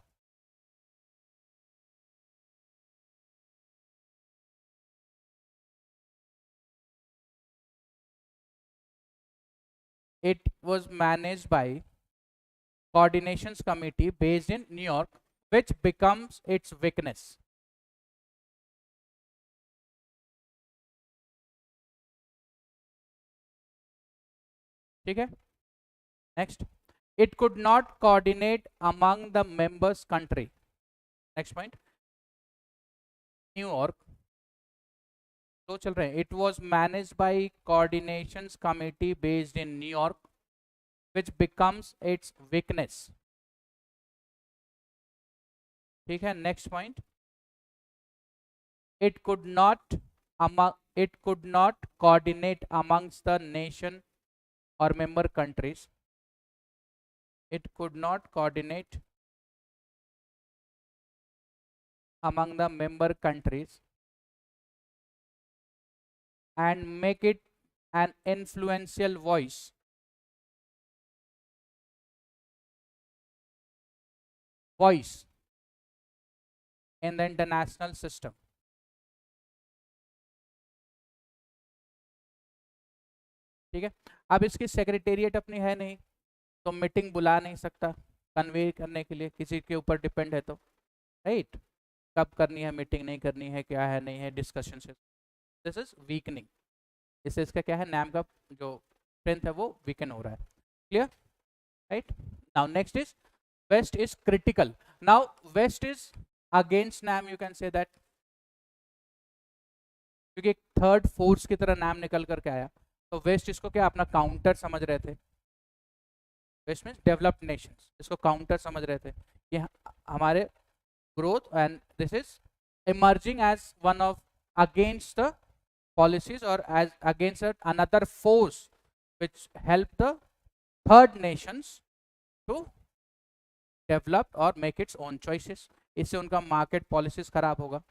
It was managed by coordinations committee based in New York, which becomes its weakness. ठीक है. Next, it could not coordinate among the members country. Next point, New York, तो चल रहे हैं. It was managed by coordinations committee based in New York, which becomes its weakness. ठीक है. Next point, it could not coordinate amongst the nation or member countries. It could not coordinate among the member countries and make it an influential voice in the international system. ठीक है. अब इसकी secretariat अपनी है नहीं, तो meeting बुला नहीं सकता कन्वे करने के लिए, किसी के ऊपर डिपेंड है तो, राइट. कब करनी है मीटिंग, नहीं करनी है, क्या है नहीं है, डिस्कशन से. This is weakening. इससे इसका क्या है, नैम का जो स्ट्रेंथ है वो वीकन हो रहा है. Clear, right. Now next is west is critical. Now west is against NAM, you can say that, क्योंकि एक थर्ड फोर्स की तरह नैम निकल करके आया, तो वेस्ट इसको क्या अपना काउंटर समझ रहे थे. वेस्ट मीन्स डेवलप्ड नेशंस, इसको काउंटर समझ रहे थे कि हमारे growth, and this is emerging as one of against the policies or as against another force which help the third nations to develop or make its own choices. इससे उनका market policies खराब होगा.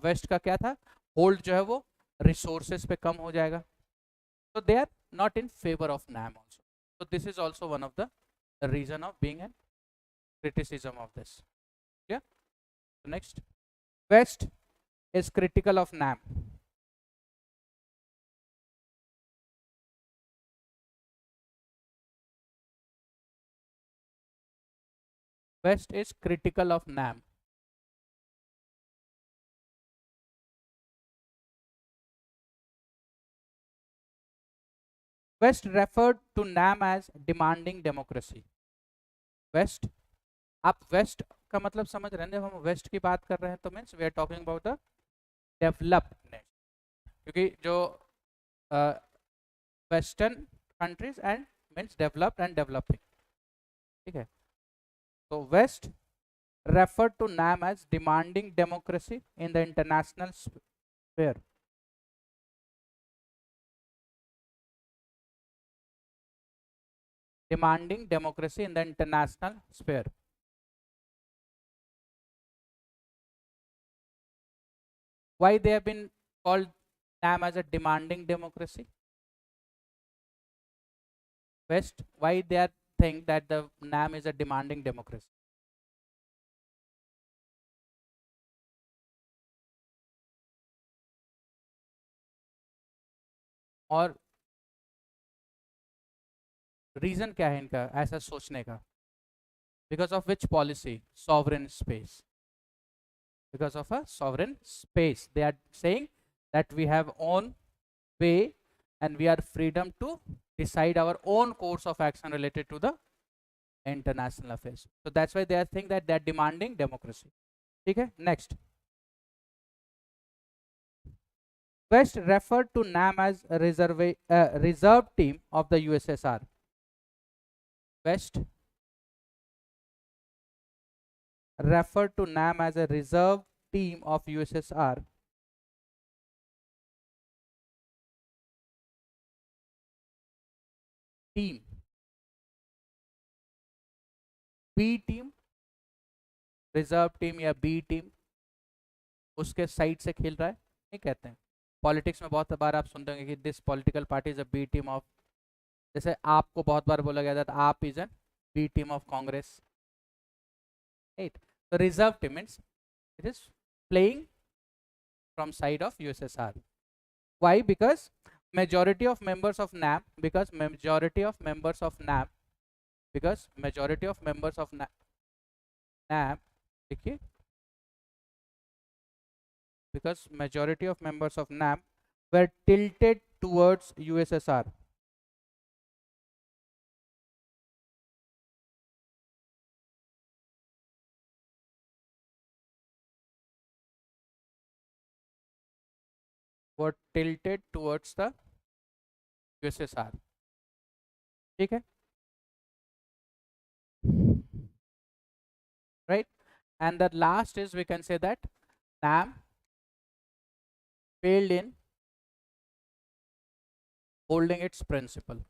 Waste का क्या था, hold जो है वो रिसोर्सेस पे कम हो जाएगा, So they are not in favor of NAM also. So this is also one of the reason of being a criticism of this. Yeah. So next, West is critical of NAM. West is critical of NAM. West referred to NAM as demanding democracy. West, आप waste का मतलब समझ रहे हैं, जब हम waste की बात कर रहे हैं तो means we are talking about the developedness, क्योंकि जो western countries and means developed and developing, ठीक है. तो west referred to NAM as demanding democracy in the international sphere. Demanding democracy in the international sphere. Why they have been called NAM as a demanding democracy? West, why they are think that the NAM is a demanding democracy? और reason क्या है इनका ऐसा सोचने का? Because of which policy? Sovereign space. Because of a sovereign space, they are saying that we have own way and we are freedom to decide our own course of action related to the international affairs. So that's why they are saying that they are demanding democracy. Okay, next. West referred to NAM as a reserve team of the USSR. West referred to NAM as a reserve team of USSR. Team. B team, reserve team या B team उसके side से खेल रहा है, नहीं कहते हैं. Politics में बहुत बार आप सुनते होंगे कि this political party is a B team of, जैसे आपको बहुत बार बोला गया था AAP is an B team of Congress, right. तो reserve team means it is playing from side of USSR. Why? Because majority of members of NAM, because majority of members of NAM, because majority of members of NAM, देखिए, because majority of members of NAM were tilted towards USSR. Were tilted towards the USSR. ठीक है, right? And the last is, we can say that NAM failed in holding its principle.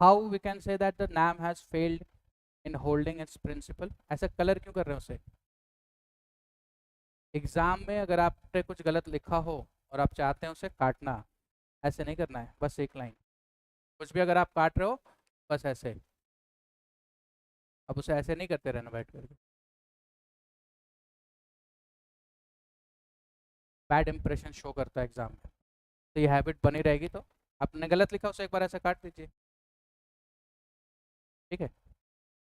How we can say that the NAM has failed in holding its principle? ऐसा colour क्यों कर रहे हो उसे? Exam में अगर आपने कुछ गलत लिखा हो और आप चाहते हैं उसे काटना, ऐसे नहीं करना है, बस एक लाइन. कुछ भी अगर आप काट रहे हो बस ऐसे, अब उसे ऐसे नहीं करते रहना बैठ करके, बैड इंप्रेशन शो करता है एग्जाम में. तो ये हैबिट बनी रहेगी, तो आपने गलत लिखा उसे एक बार ऐसे काट दीजिए, ठीक है.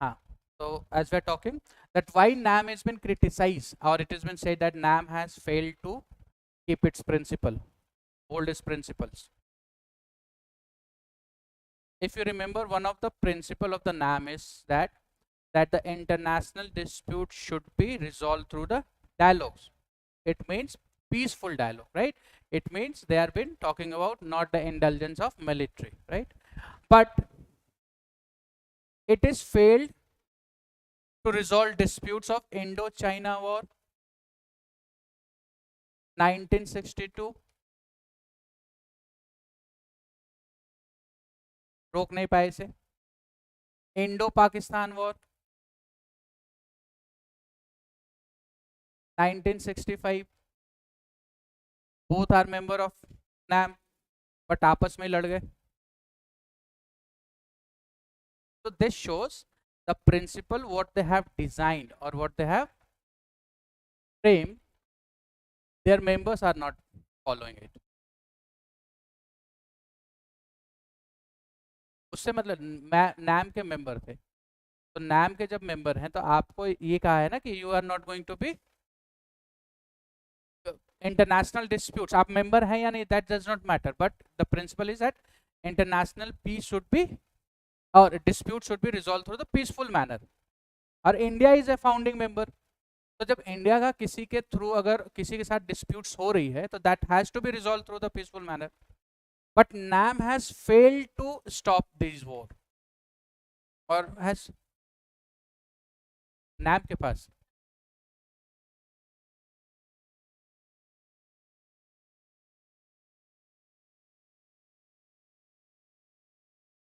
हाँ, so as we are talking that why NAM has been criticized, or it has been said that NAM has failed to keep its principle, hold its principles. If you remember, one of the principle of the NAM is that the international dispute should be resolved through the dialogues. It means peaceful dialogue, right? It means they have been talking about not the indulgence of military, right? But it is failed to resolve disputes of Indo-China War, 1962, रोक नहीं पाए इसे. Indo Pakistan war, 1965 both are member of NAM but आपस में लड़ गए. So this shows the principle what they have designed or what they have framed, their members are not following it. उससे मतलब NAM के मेंबर थे, तो NAM के जब मेंबर हैं तो आपको ये कहा है ना कि you are not going to be international disputes, आप मेंबर हैं या नहीं that does not matter, but the principle is that international peace should be और dispute should be resolve through the peaceful manner. और India is a founding member, तो जब India का किसी के थ्रू अगर किसी के साथ डिस्प्यूट्स हो रही है तो that has to be resolve through the peaceful manner. But NAM has failed to stop this war, और हैज NAM के पास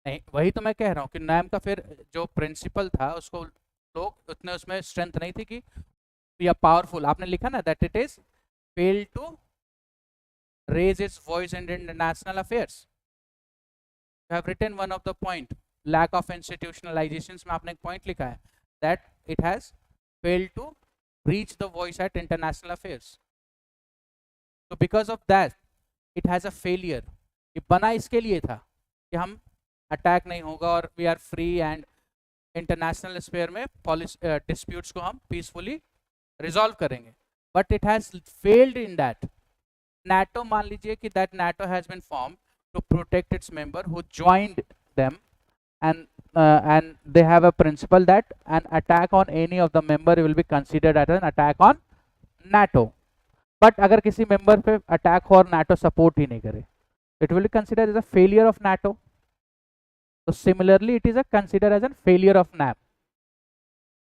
नहीं, वही तो मैं कह रहा हूँ कि NAM का फिर जो प्रिंसिपल था उसको लोग उतने उसमें स्ट्रेंथ नहीं थी कि या पावरफुल. आपने लिखा ना that it is fail to raise its voice in international affairs. You have written one of the point lack of institutionalisations में आपने एक पॉइंट लिखा है that it has failed to reach the voice at international affairs. तो because of that it has a failure. ये बना इसके लिए था कि हम अटैक नहीं होगा और we are free and international sphere में डिस्प्यूट्स को हम पीसफुली रिजॉल्व करेंगे. But it has failed in that. NATO, मान लीजिए कि that NATO has been form to protect its member who joined them and they have a principle that an attack on any of the member will be considered as an attack on NATO. But अगर किसी member पे attack हो और NATO support ही नहीं करे, it will be considered as a failure of NATO. So similarly it is a considered as a failure of NAM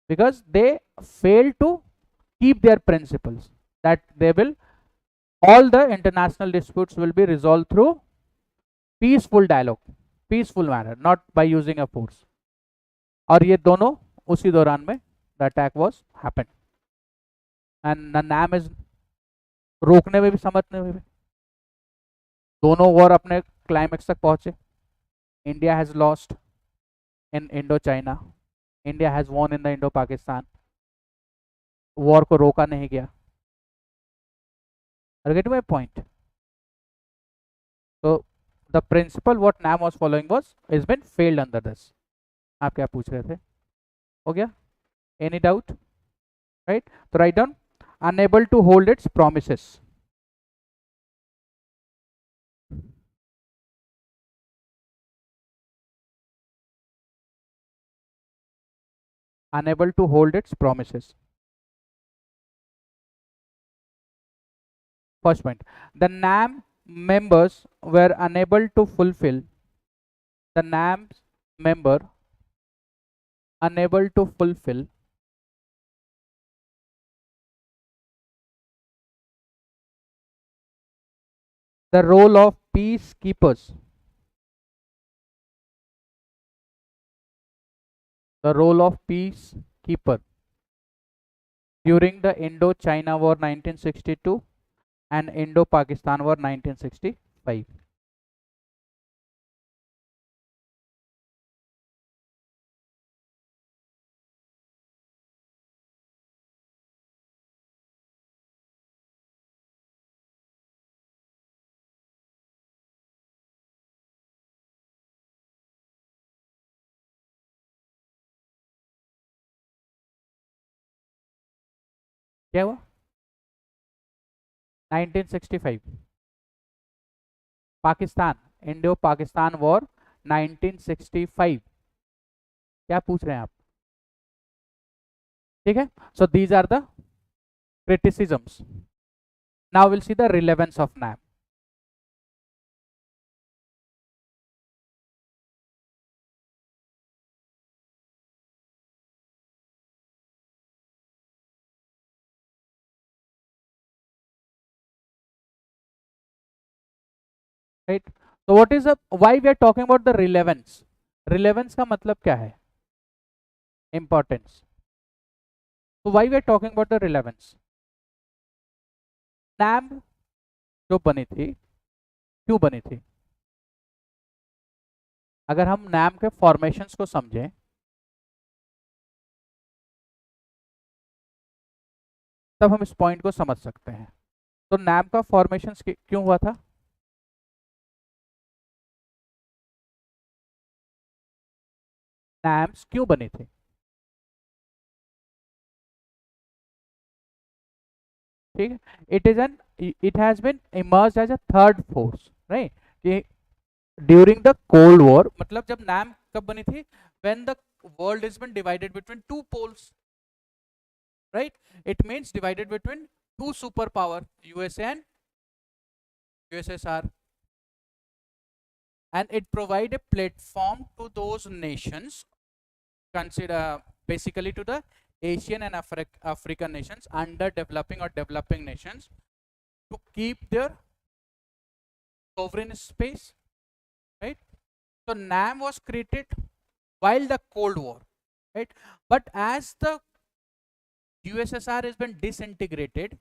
because they fail to keep their principles that they will all the international disputes will be resolved through peaceful dialogue, peaceful manner, not by using a force. और ये दोनों उसी दौरान में the attack was happened and the NAM is रोकने में भी समझने में भी दोनों वॉर अपने क्लाइमेक्स तक पहुंचे. India has lost in Indo-China. India has won in the Indo-Pakistan. War को रोका नहीं गया. Are you getting my point? So the principle what NAM was following was has been failed under this. आप क्या पूछ रहे थे? हो गया? Any doubt? Right? So write down unable to hold its promises. Unable to hold its promises. First point, the NAM members were unable to fulfill the NAM member unable to fulfill the role of peacekeepers. The role of peacekeeper during the Indo-China War 1962 and Indo-Pakistan War 1965. क्या हुआ? 1965 Pakistan, Indo Pakistan war 1965. क्या पूछ रहे हैं आप? ठीक है. So these are the criticisms. Now will see the relevance of NAM. Right? So what is why we are talking about the relevance? Relevance का मतलब क्या है? Importance. So why we are talking about the relevance? NAM जो बनी थी क्यों बनी थी? अगर हम नैम के फॉर्मेशंस को समझें तब हम इस पॉइंट को समझ सकते हैं। तो नैम का फॉर्मेशन क्यों हुआ था? नैम्स क्यों बने थे? ठीक है, it has been emerged as a third force, right? कि during the Cold War, मतलब जब नैम कब बनी थी? When the world has been divided between two poles, right? It means divided between two superpower, USA and USSR, and it provide a platform to those nations, consider basically to the Asian and African nations, underdeveloping or developing nations, to keep their sovereign space, right? So NAM was created while the Cold War, right? But as the USSR has been disintegrated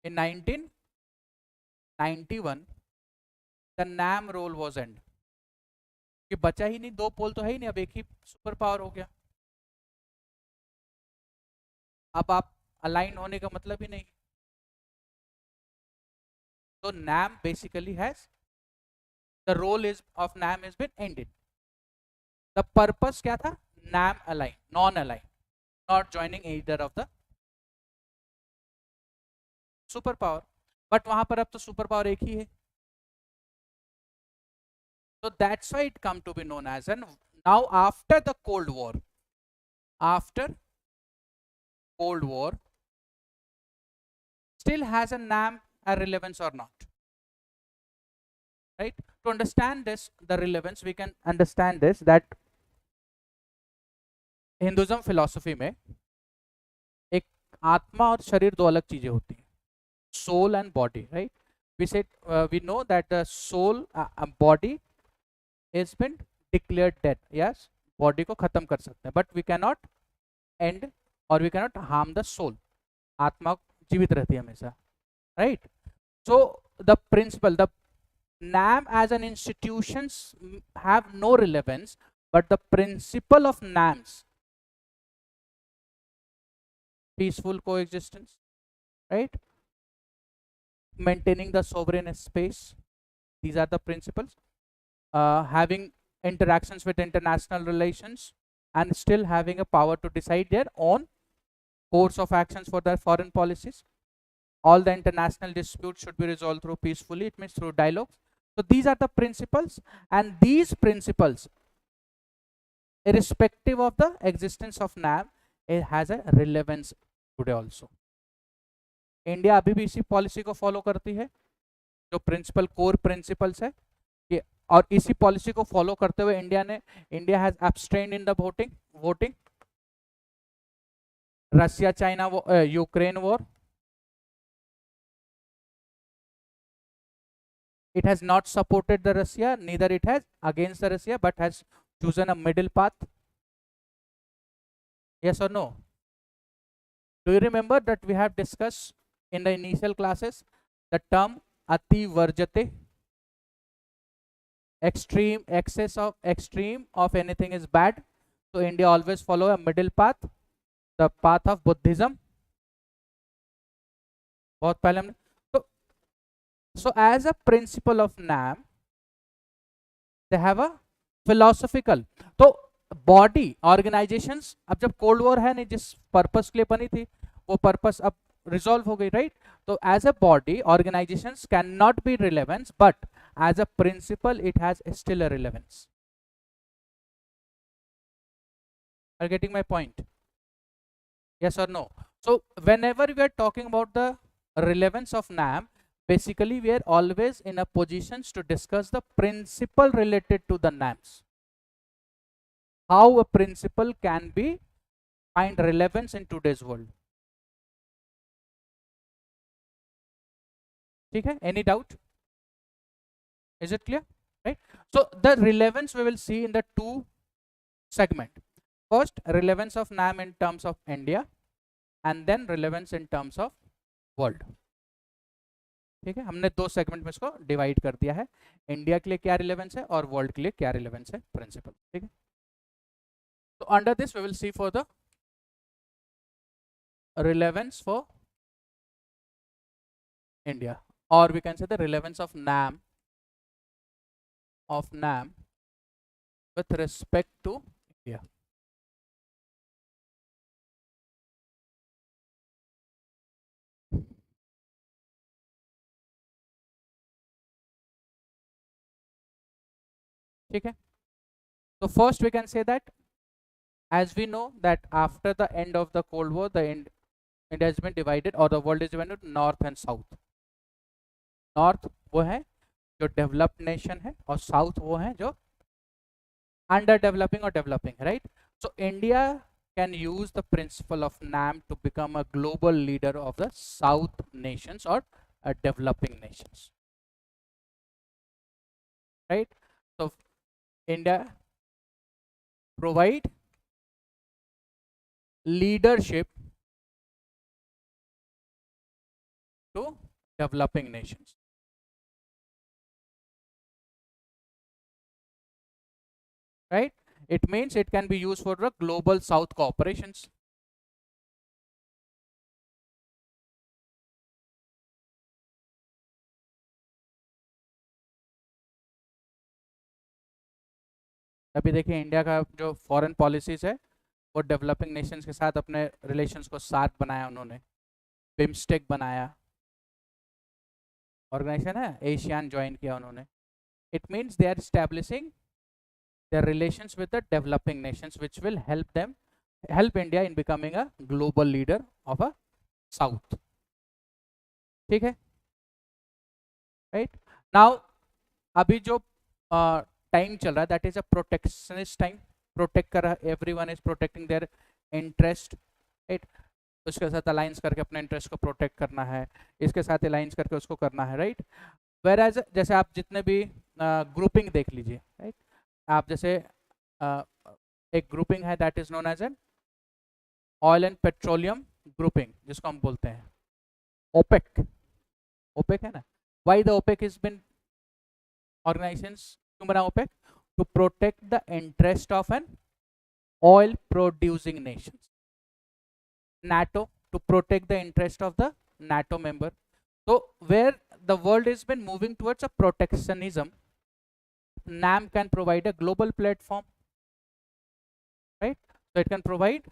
in 1991, the NAM role was end. कि बचा ही नहीं, दो पोल तो है ही नहीं, अब एक ही super power हो गया। अब आप अलाइन होने का मतलब ही नहीं। तो NAM basically has, the role is of NAM has been ended. The purpose क्या था? NAM align, non align, not joining either of the super power. But वहां पर अब तो सुपर पावर एक ही है। So that's why it come to be known as, and now after the Cold War, still has a NAM a relevance or not, right? To understand this, the relevance, we can understand this, that Hinduism philosophy में एक आत्मा और शरीर दो अलग चीजें होती हैं, soul and body, right? we know that the soul body has been declared dead. Yes, body को खत्म कर सकते हैं, but we cannot end or we cannot harm the soul. आत्मा जीवित रहती है हमेशा, right? So the principle, the NAM as an institutions have no relevance, but the principle of NAMs, peaceful coexistence, right? Maintaining the sovereign space, these are the principles. Having interactions with international relations and still having a power to decide their own course of actions for their foreign policies. All the international disputes should be resolved through peacefully, it means through dialogues. So these are the principles, and these principles, irrespective of the existence of NAM, it has a relevance today also. India अभी भी इसी policy को follow करती है, जो principal core principles है कि, और इसी पॉलिसी को फॉलो करते हुए India has abstained in the voting Russia China Ukraine war, it has not supported the Russia, neither it has against the Russia, but has chosen a middle path. Yes or no? Do you remember that we have discussed in the initial classes the term ati varjate? Excess of extreme of anything is bad. So India always follow a middle path, the path of Buddhism. बहुत पहले हमने, so as a principle of NAM, they have a philosophical, तो body organisations, अब जब cold war है नहीं, जिस purpose के लिए बनी थी वो पर्पस अब रिजॉल्व हो गई, राइट? तो as a body organisations can not be relevance, but as a principle it has still a relevance. Are you getting my point? Yes or no? So whenever we are talking about the relevance of NAM, basically we are always in a positions to discuss the principle related to the NAMs. How a principle can be find relevance in today's world. Okay, any doubt? Is it clear? Right? So the relevance we will see in the two segment. First, relevance of NAM in terms of India, and then relevance in terms of world. ठीक है, हमने दो segment में इसको divide कर दिया है, India के लिए क्या रिलेवेंस है और वर्ल्ड के लिए क्या रिलेवेंस है प्रिंसिपल. ठीक है, तो under this we will see for the relevance for India, or we can say the relevance of NAM with respect to India. ठीक है, so first we can say that as we know that after the end of the Cold War, India has been divided, or the world is divided north and south. North वो है जो developed nation है और south वो है जो under developing और developing, right. So India can use the principle of NAM to become a global leader of the south nations और developing nations, right. So India provide leadership to developing nations. Right? It means it can be used for the global south cooperations. अभी देखिए India का जो foreign policies है वो developing Nations के साथ अपने रिलेशंस को साथ बनाया, उन्होंने बिम्स्टेक बनाया, ऑर्गेनाइजेशन है एशियान ज्वाइन किया उन्होंने. It means they are establishing their relations with the developing nations, which will help India in becoming a global leader of a south. ठीक है, right. Now अभी जो टाइम चल रहा है that is a protectionist time, protect कर रहा है, everyone is protecting their interest, right. उसके साथ अलायंस करके अपने इंटरेस्ट को प्रोटेक्ट करना है, इसके साथ अलायंस करके उसको करना है, राइट. Whereas जैसे आप जितने भी ग्रुपिंग देख लीजिए, राइट. आप जैसे एक ग्रुपिंग है that is known as an oil and petroleum grouping, जिसको हम बोलते हैं ओपेक. ओपेक है ना. Why the OPEC is been organisations, क्यों बना OPEC? To protect the interest of an oil producing nations. NATO to protect the interest of the NATO member. So where the world has been moving towards a protectionism, NAM can provide a global platform, right. So it can provide,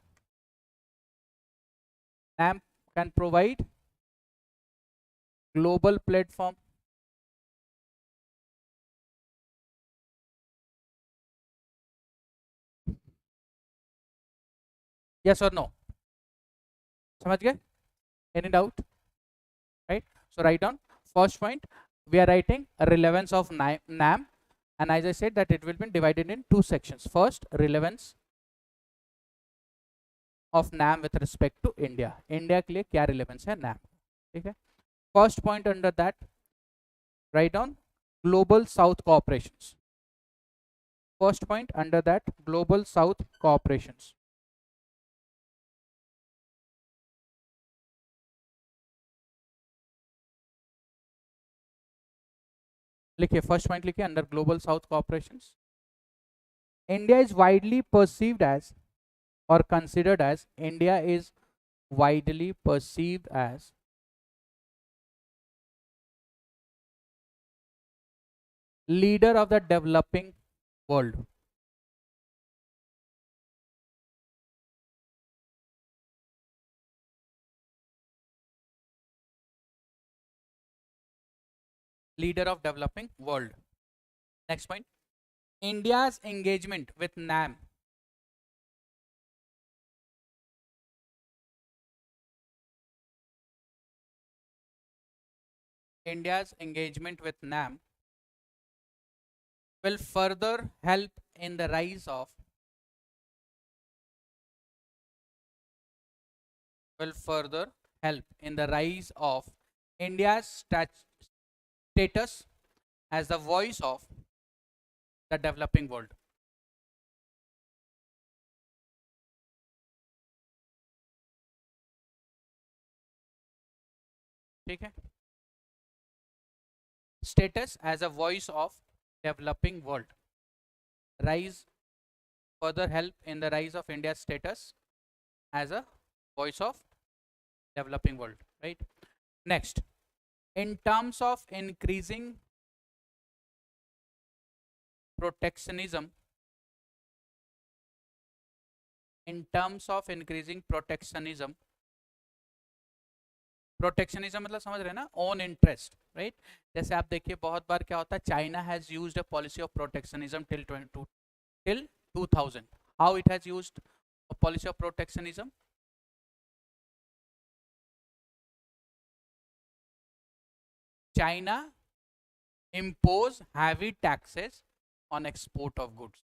NAM can provide global platform. Yes or no? समझ गए? Any doubt? Right. So write down first point. We are writing a relevance of NAM, and as I said that it will be divided in two sections. First, relevance of NAM with respect to India. India के लिए क्या relevance है NAM? ठीक है. First point under that, write down global South cooperations. First point under that, global South cooperations. लिखिए first point लिखिए under global South cooperations. India is widely perceived as और considered as, India is widely perceived as leader of the developing world. Leader of developing world. Next point, India's engagement with NAM. India's engagement with NAM will further help in the rise of India's status as the voice of the developing world. ठीक है, status as a voice of developing world, rise, further help in the rise of India's status as a voice of developing world, right? Next, in terms of increasing protectionism, in terms of increasing protectionism, protectionism मतलब समझ रहे हैं ना, own interest, right? जैसे आप देखिए बहुत बार क्या होता है, China has used a policy of protectionism till 2000. How it has used a policy of protectionism? China impose heavy taxes on export of goods.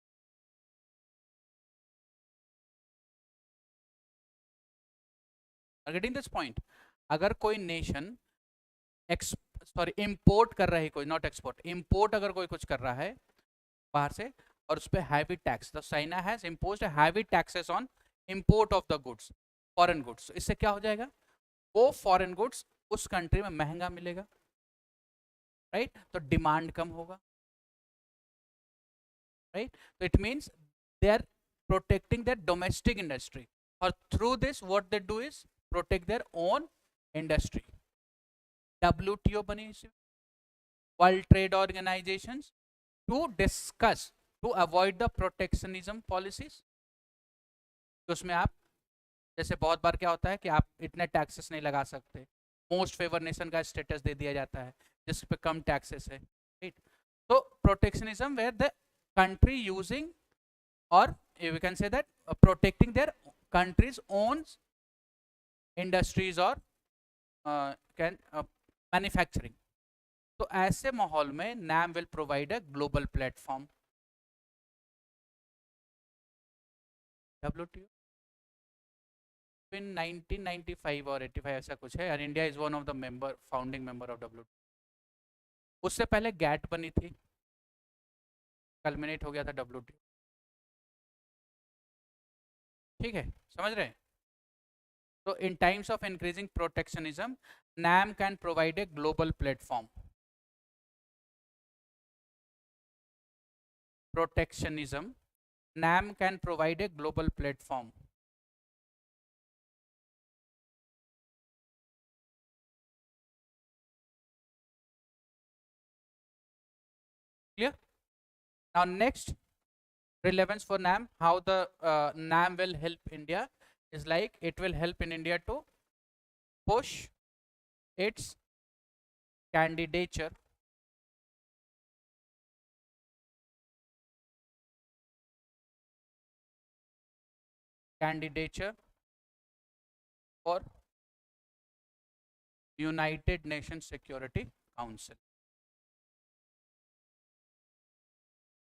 Are getting this point? अगर कोई nation import कर रहा है, कोई नॉट एक्सपोर्ट, इंपोर्ट अगर कोई कुछ कर रहा है बाहर से और उस पर हैवी टैक्स, तो China has imposed heavy taxes on import of the goods, foreign goods. इससे क्या हो जाएगा, वो फॉरेन गुड्स उस कंट्री में महंगा मिलेगा, राइट? तो डिमांड कम होगा, राइट? तो it means they are protecting their domestic industry, और through this what they do is protect their own industry. WTO बनी, World Trade Organisation, to discuss, to avoid the protectionism policies. तो उसमें आप जैसे बहुत बार क्या होता है कि आप इतने टैक्सेस नहीं लगा सकते, मोस्ट फेवर नेशन का स्टेटस दे दिया जाता है जिस पे कम टैक्सेस है, राइट? तो protectionism where the country using, और we can say that protecting their countries own industries और मैन्युफैक्चरिंग. तो ऐसे माहौल में NAM will provide a global platform. WTO in 1995 और 85 ऐसा कुछ है, and India is one of the founding member of WTO. उससे पहले GATT बनी थी, कल्मिनेट हो गया था WTO. ठीक है, समझ रहे हैं? So in times of increasing protectionism, NAM can provide a global platform. Protectionism, NAM can provide a global platform. Clear? Now next, relevance for NAM, how the NAM will help India is like it will help in India to push its candidature for United Nations Security Council.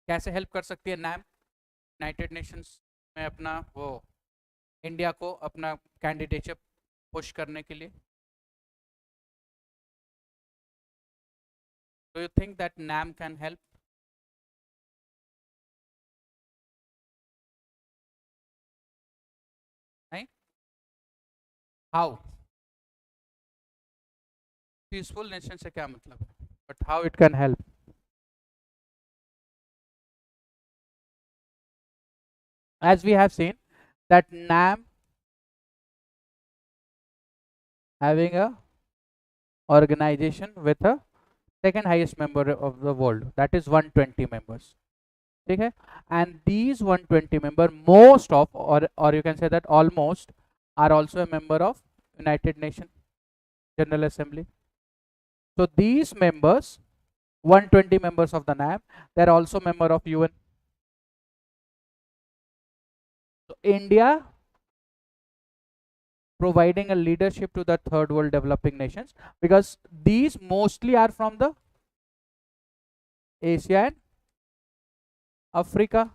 कैसे help कर सकती है NAM United Nations में अपना वो India को अपना candidature push करने के लिए? Do you think that NAM can help? नहीं? हाउ? पीसफुल नेशन से क्या मतलब, but how it can help? As we have seen that NAM having a organization with a second highest member of the world, that is 120 members. ठीक है? And these 120 member, most of, or you can say that almost, are also a member of United Nations General Assembly. So these members, 120 members of the NAM, they are also member of UN. So India providing a leadership to the third world developing nations, because these mostly are from the Asia and Africa,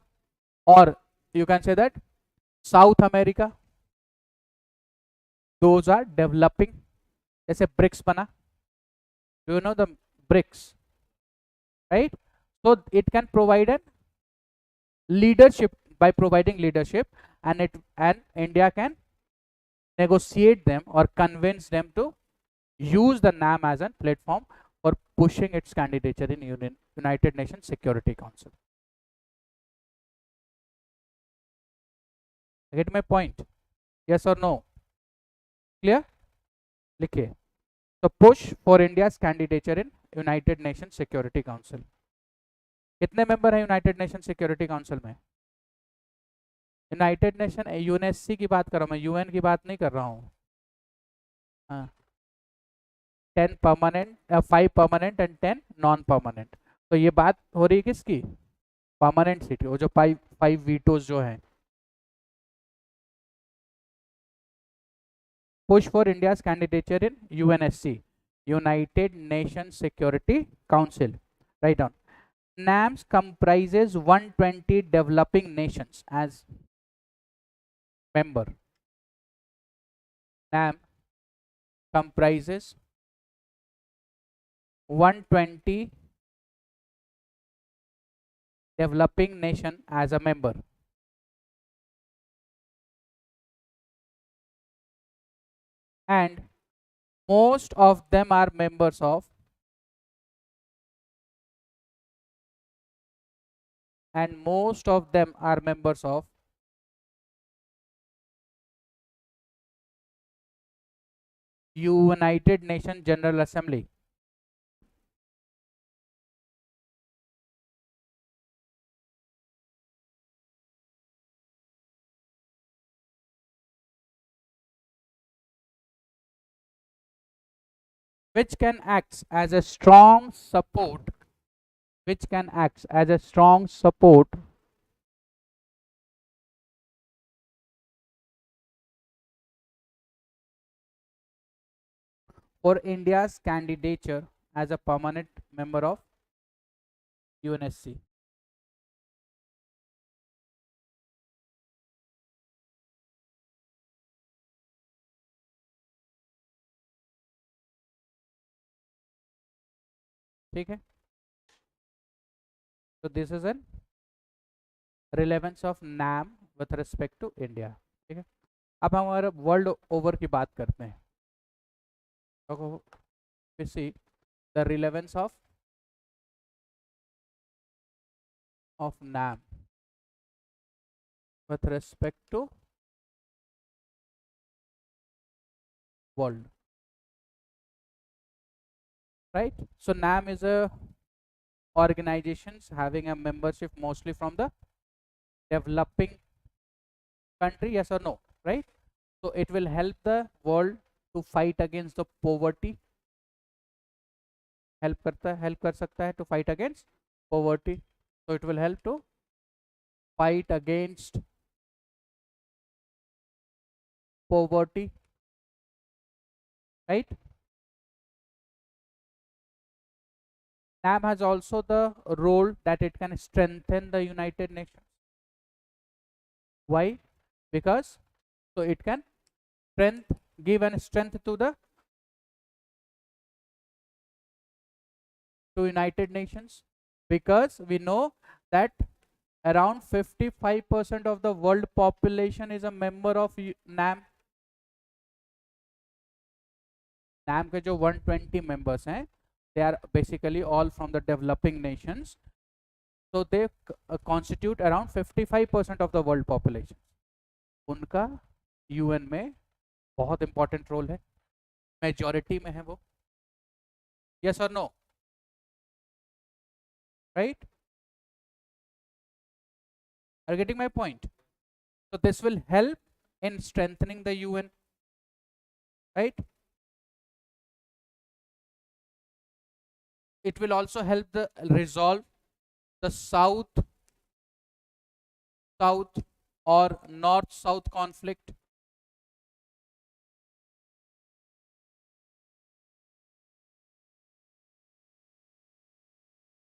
or you can say that South America. Those are developing. जैसे BRICS बना, do you know the BRICS, right? So it can provide a leadership. By providing leadership, and India can negotiate them or convince them to use the NAM as a platform for pushing its candidature in United Nations Security Council. Get my point? Yes or no? Clear? लिखिए. So push for India's candidature in United Nations Security Council. कितने member हैं United nation security council में? United nation UNSC की बात कर रहा हूँ मैं, यूएन की बात नहीं कर रहा हूँ. हाँ, 10 permanent, 5 permanent and 10 non permanent. तो ये बात हो रही है किसकी? परमानेंट सीट, वो जो 5 वीटोज जो हैं. Push for India's candidature in UNSC, United Nations Security Council. Write down. NAMS comprises 120 developing nations as member. NAM comprises 120 developing nation as a member. And most of them are members of United Nations General Assembly. Which can act as a strong support for India's candidature as a permanent member of UNSC. ठीक है. So this is an relevance of NAM with respect to India. ठीक है. अब हम हमारे world over की बात करते हैं. We see the relevance of NAM with respect to world. Right? So NAM is a organizations having a membership mostly from the developing country, yes or no, right? So it will help the world to fight against the poverty. help कर सकता है to fight against poverty. So it will help to fight against poverty, right? NAM has also the role that it can strengthen the United Nations. Why? Because so it can give an strength to United Nations, because we know that around 55% of the world population is a member of NAM. NAM के जो 120 members हैं, they are basically all from the developing nations. So they constitute around 55% of the world population. उनका UN में बहुत important role है. Majority में है वो. Yes or no? Right? Are you getting my point? So this will help in strengthening the UN, right? It will also help the resolve the south or north-south conflict.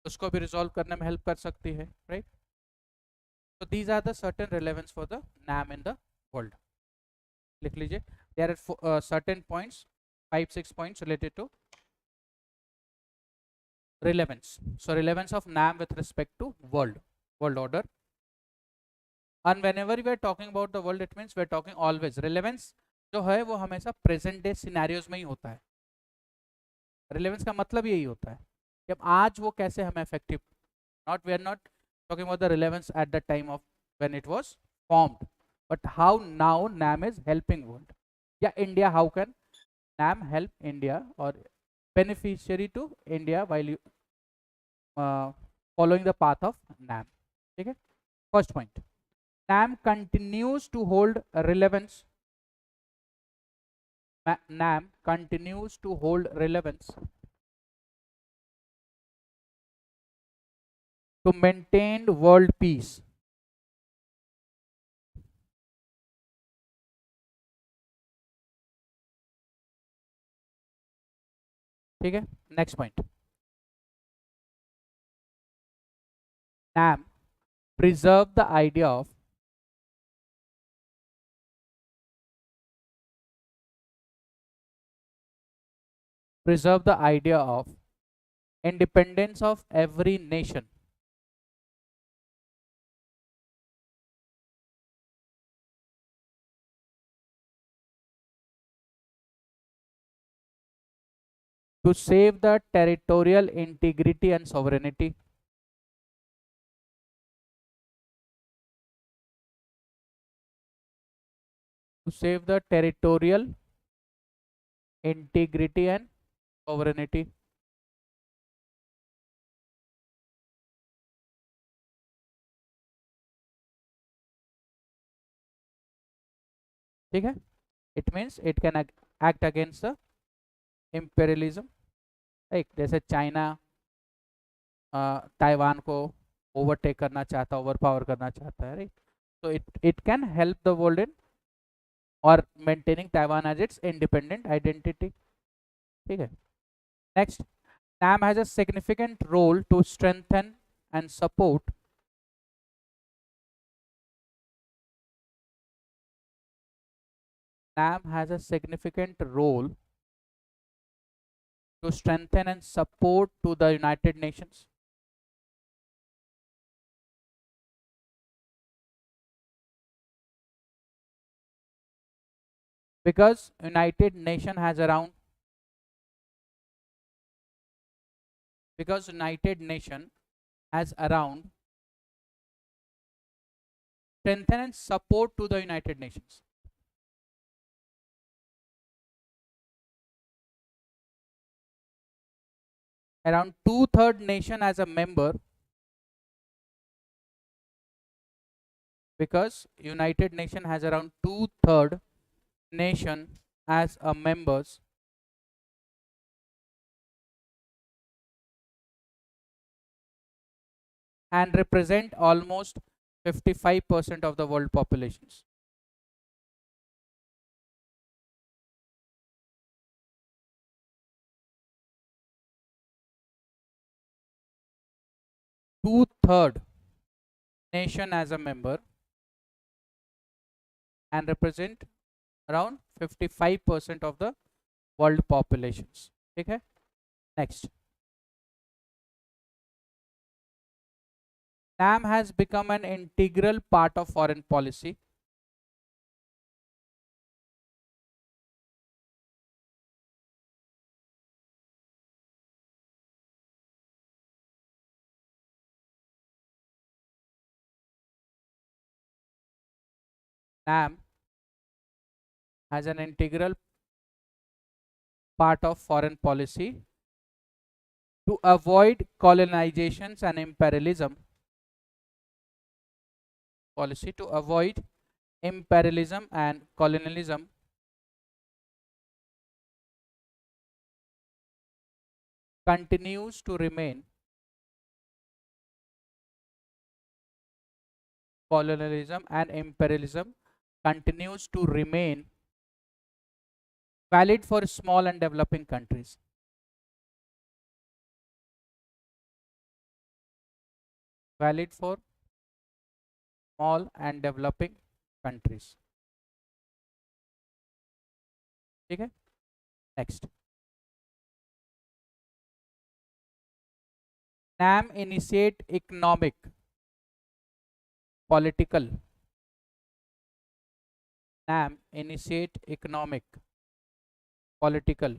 उसको भी resolve करने में help कर सकती है, right? So these are the certain relevance for the NAM in the world. लिख लीजिए. There are certain points, 5-6 points related to relevance. So relevance of NAM with respect to world order. And whenever we are talking about the world, it means we are talking always relevance जो है वो हमेशा present day scenarios में ही होता है. Relevance का मतलब यही होता है कि अब आज वो कैसे हमें effective, not we are not talking about the relevance at the time of when it was formed, but how now NAM is helping world, या India, how can NAM help India or beneficiary to India while you following the path of NAM. ठीक है, first point, NAM continues to hold relevance. NAM continues to hold relevance to maintain world peace. ठीक है, next point, NAM preserve the idea of independence of every nation. To save the territorial integrity and sovereignty. To save the territorial integrity and sovereignty. ठीक है, it means it can act against the imperialism, right, जैसे China Taiwan को overtake करना चाहता है, over power करना चाहता है, right, so it can help the world in or maintaining Taiwan as its independent identity. ठीक है, next, NAM has a significant role to strengthen and support NAM has a significant role to strengthen and support to the United Nations. Because United Nation has around, because United Nation has around strengthen and support to the United Nations. Around 2/3 nation as a member, because United Nation has around 2/3 nation as a members, and represent almost 55% of the world populations. Two-third nation as a member and represent around 55% of the world populations. ठीक है, next, NAM has become an integral part of foreign policy. NAM has an integral part of foreign policy to avoid colonizations and imperialism. Policy to avoid imperialism and colonialism. Continues to remain colonialism and imperialism continues to remain valid for small and developing countries. Valid for small and developing countries. ठीक है, next, NAM initiate economic, political. NAM initiate economic, political,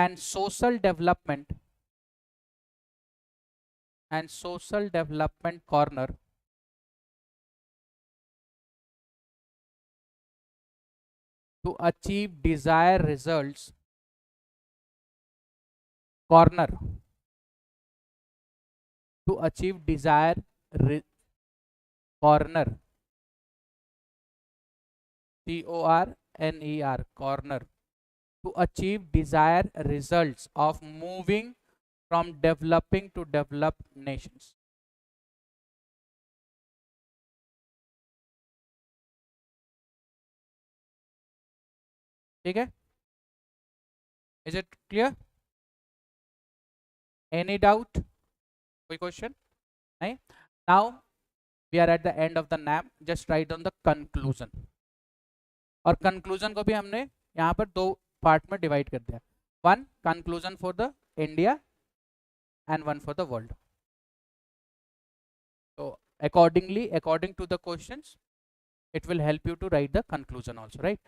and social development corner to achieve desired results. Corner to achieve desired corner, CORNER, corner, to achieve desired results of moving from developing to developed nations. ठीक है? Is it clear? Any doubt? कोई question? नहीं? Now we are at the end of the NAM. Just write down the conclusion. और conclusion को भी हमने यहाँ पर दो पार्ट में डिवाइड कर दिया. One conclusion for the India and one for the world. So accordingly, according to the questions, it will help you to write the conclusion also, right?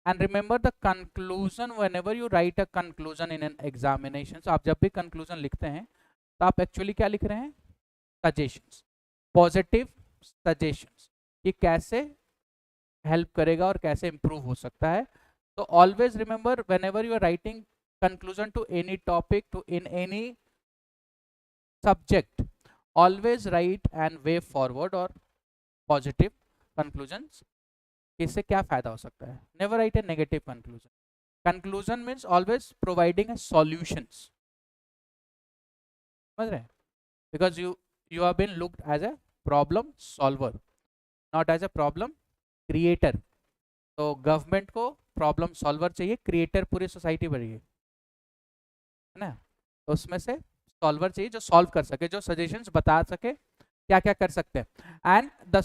And remember the conclusion, whenever you write a conclusion in an examination, so आप जब भी conclusion लिखते हैं तो आप actually क्या लिख रहे हैं? Suggestions, positive suggestions कि कैसे help करेगा और कैसे improve हो सकता है. So always remember, whenever you are writing conclusion to any topic, to in any subject, always write and way forward or positive conclusions. इससे क्या फायदा हो सकता है? Never write a negative conclusion. Conclusion means always providing a solutions. समझ रहे हैं? Because you have been looked as a problem solver, not as a problem creator. तो गवर्नमेंट को प्रॉब्लम सॉल्वर चाहिए, क्रिएटर पूरी सोसाइटी बड़ी है ना, तो उसमें से सॉल्वर चाहिए जो सॉल्व कर सके, जो सजेशंस बता सके क्या क्या कर सकते हैं. And the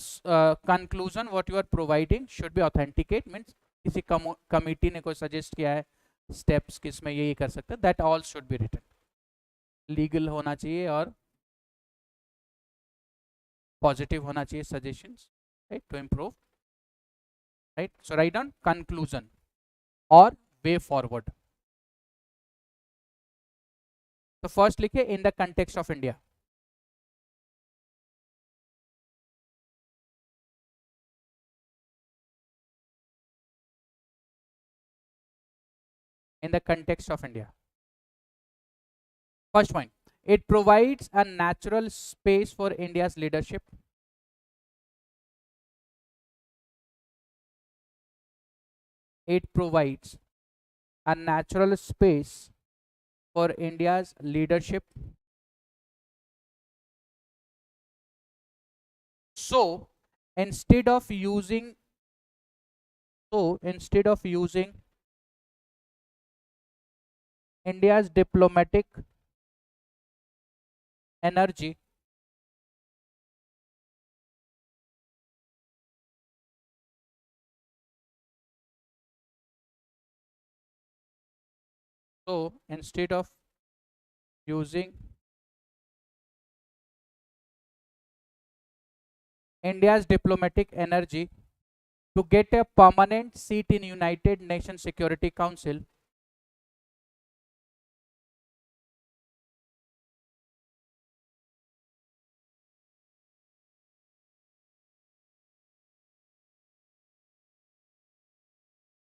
conclusion what you are providing should be authenticate, means किसी कमिटी ने कोई सजेस्ट किया है स्टेप्स किसमें ये कर सकते हैं, that all should be written. Legal होना चाहिए और पॉजिटिव होना चाहिए suggestions, right, to improve, right. So write down conclusion और वे फॉरवर्ड. तो फर्स्ट लिखिए in the context of India. In the context of India. First point, it provides a natural space for India's leadership. It provides a natural space for India's leadership. So instead of using India's diplomatic energy to get a permanent seat in United Nations Security Council,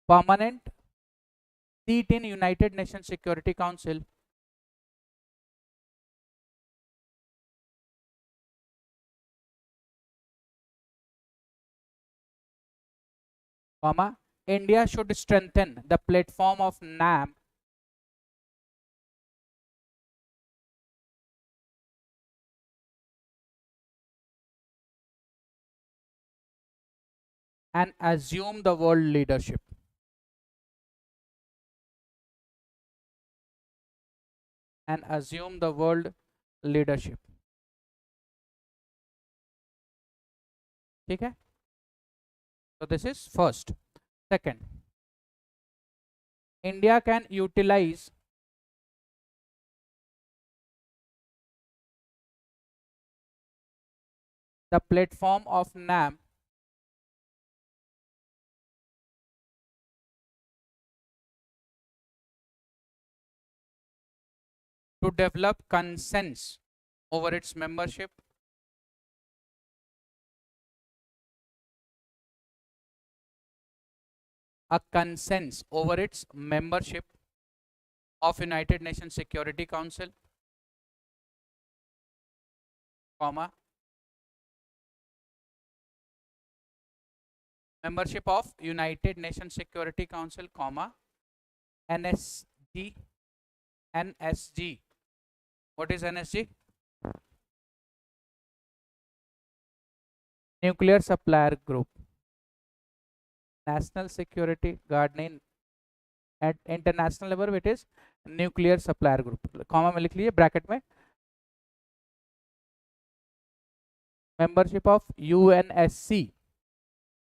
permanent seat in United Nations Security Council, India should strengthen the platform of NAM and assume the world leadership. And assume the world leadership. ठीक है? So this is first. Second, India can utilize the platform of NAM to develop consents over its membership, a consents over its membership of United Nations Security Council, comma, membership of United Nations Security Council, comma, NSG, NSG. What is NSG? Nuclear Supplier Group. National Security Guardian at international level it is nuclear supplier group, comma में लिख लीजिए bracket में, membership of UNSC,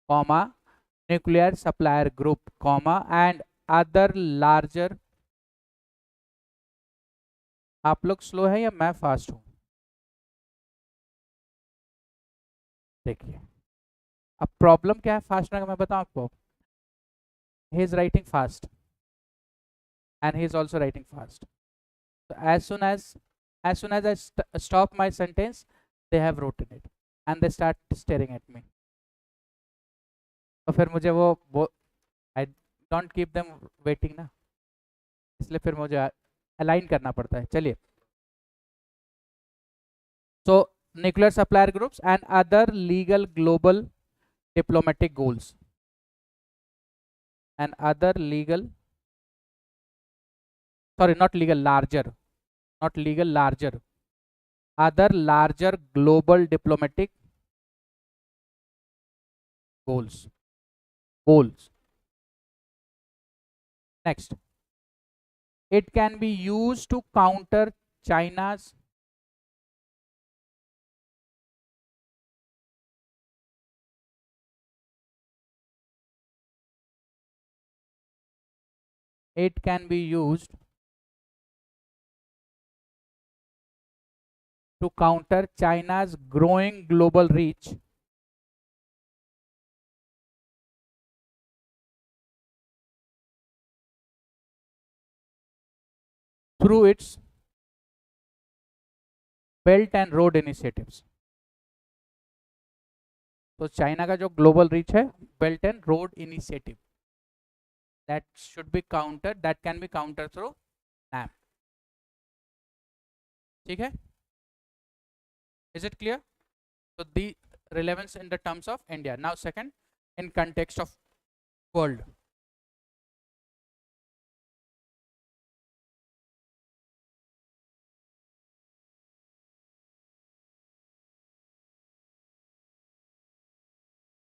comma, nuclear supplier group, comma, and other larger. आप लोग slow है या मैं fast हूं? देखिए अब प्रॉब्लम क्या है फास्ट में, मैं बताऊं आपको, he is writing fast and he is also writing fast. So as soon as I stop my sentence, they have written it and they start staring at me. तो फिर मुझे वो I don't keep them waiting ना, इसलिए फिर मुझे align करना पड़ता है. चलिए, so nuclear supplier groups and other legal global diplomatic goals and other legal, sorry, not legal, larger, not legal, larger, other larger global diplomatic goals. Next, it can be used to counter China's to counter China's growing global reach through its Belt and Road initiatives. तो China का जो global reach है, belt and road initiative, that should be countered, that can be countered through NAM. ठीक है? Is it clear? So the relevance in the terms of India. Now second, in context of world.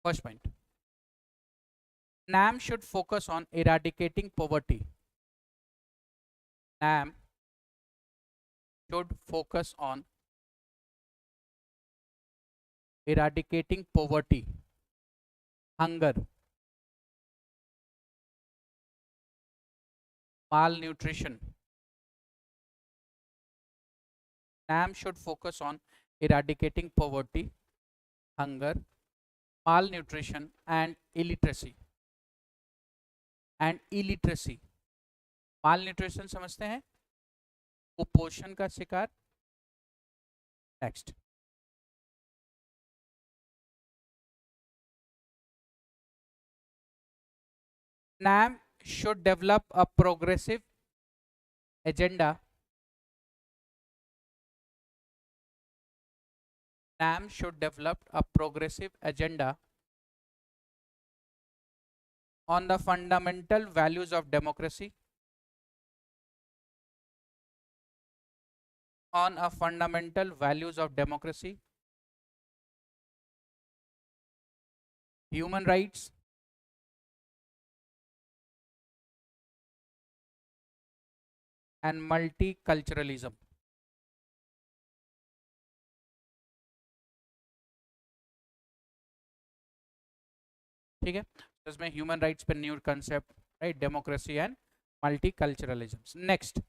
First point, NAM should focus on eradicating poverty. NAM should focus on eradicating poverty, hunger, malnutrition. NAM should focus on eradicating poverty, hunger, malnutrition and illiteracy. Malnutrition समझते हैं, कुपोषण का शिकार. Next, NAM should develop a progressive agenda. NAM should develop a progressive agenda on the fundamental values of democracy, human rights, and multiculturalism. ठीक है, तो इसमें human rights पे new concept, right, democracy and multiculturalism. Next,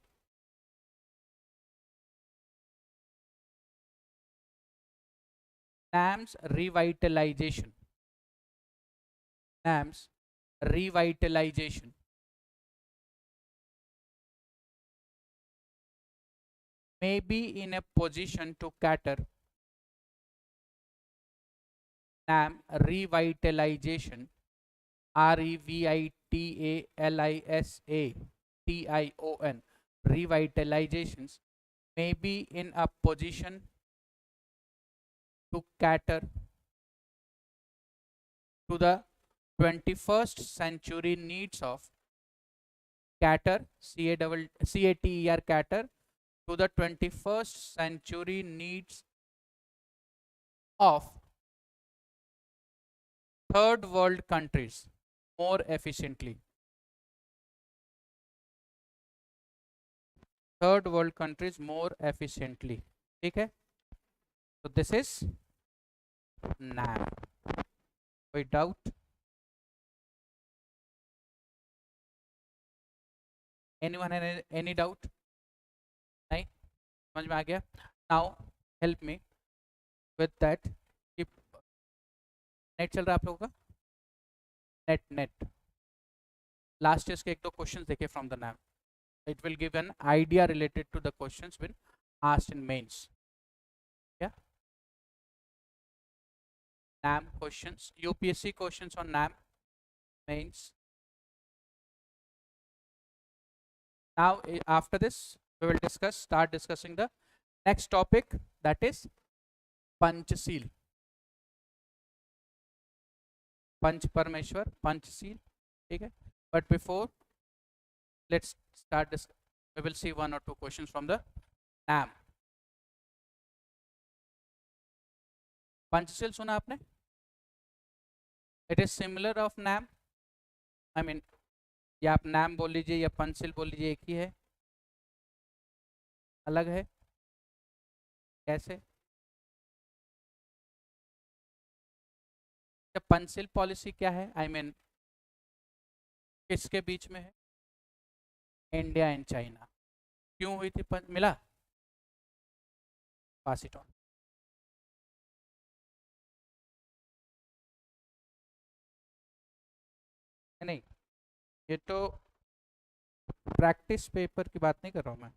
NAM's revitalization. may be in a position to cater NAM revitalization, revitalization, revitalizations, may be in a position to cater to the 21st century needs of cater, C-A-T-E-R, cater to the 21st century needs of third world countries more efficiently. Third world countries more efficiently. ठीक है? So this is NAM. कोई doubt? Anyone any doubt? नहीं? समझ में आ गया? Now help me with that. Net चल रहा है आप लोगों का? नेट लास्ट ईयर के एक दो क्वेश्चंस देखे from the NAM. It will give an idea related to the questions been asked in mains. Yeah. NAM questions, UPSC questions on NAM mains. Now after this we will start discussing the next topic, that is Panchasheel. Panch Parmeshwar, Panchasheel. Okay. But before, let's start this. We will see one or two questions from the NAM. Panchasheel सुना आपने? It is similar of NAM. I mean, या आप NAM बोल लीजिए या पंचशील बोल लीजिए, एक ही है, अलग है, कैसे? पंचशील पॉलिसी क्या है? I mean, किसके बीच में है? India and China. क्यों हुई थी? मिला? पास इट ऑन. नहीं, ये तो प्रैक्टिस पेपर की बात नहीं कर रहा हूँ मैं.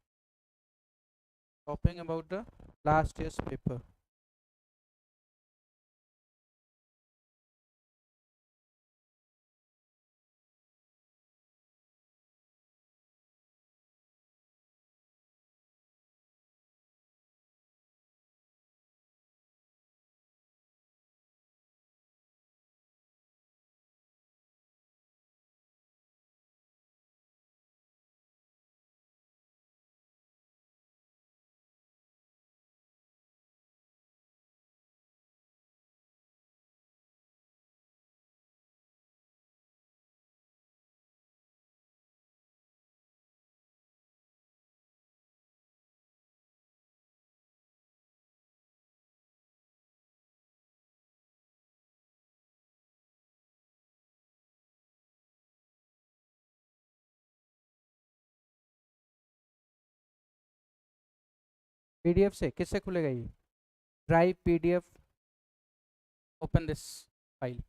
Talking about the last years paper. PDF से किससे खुलेगा ये? Drive PDF. Open this file.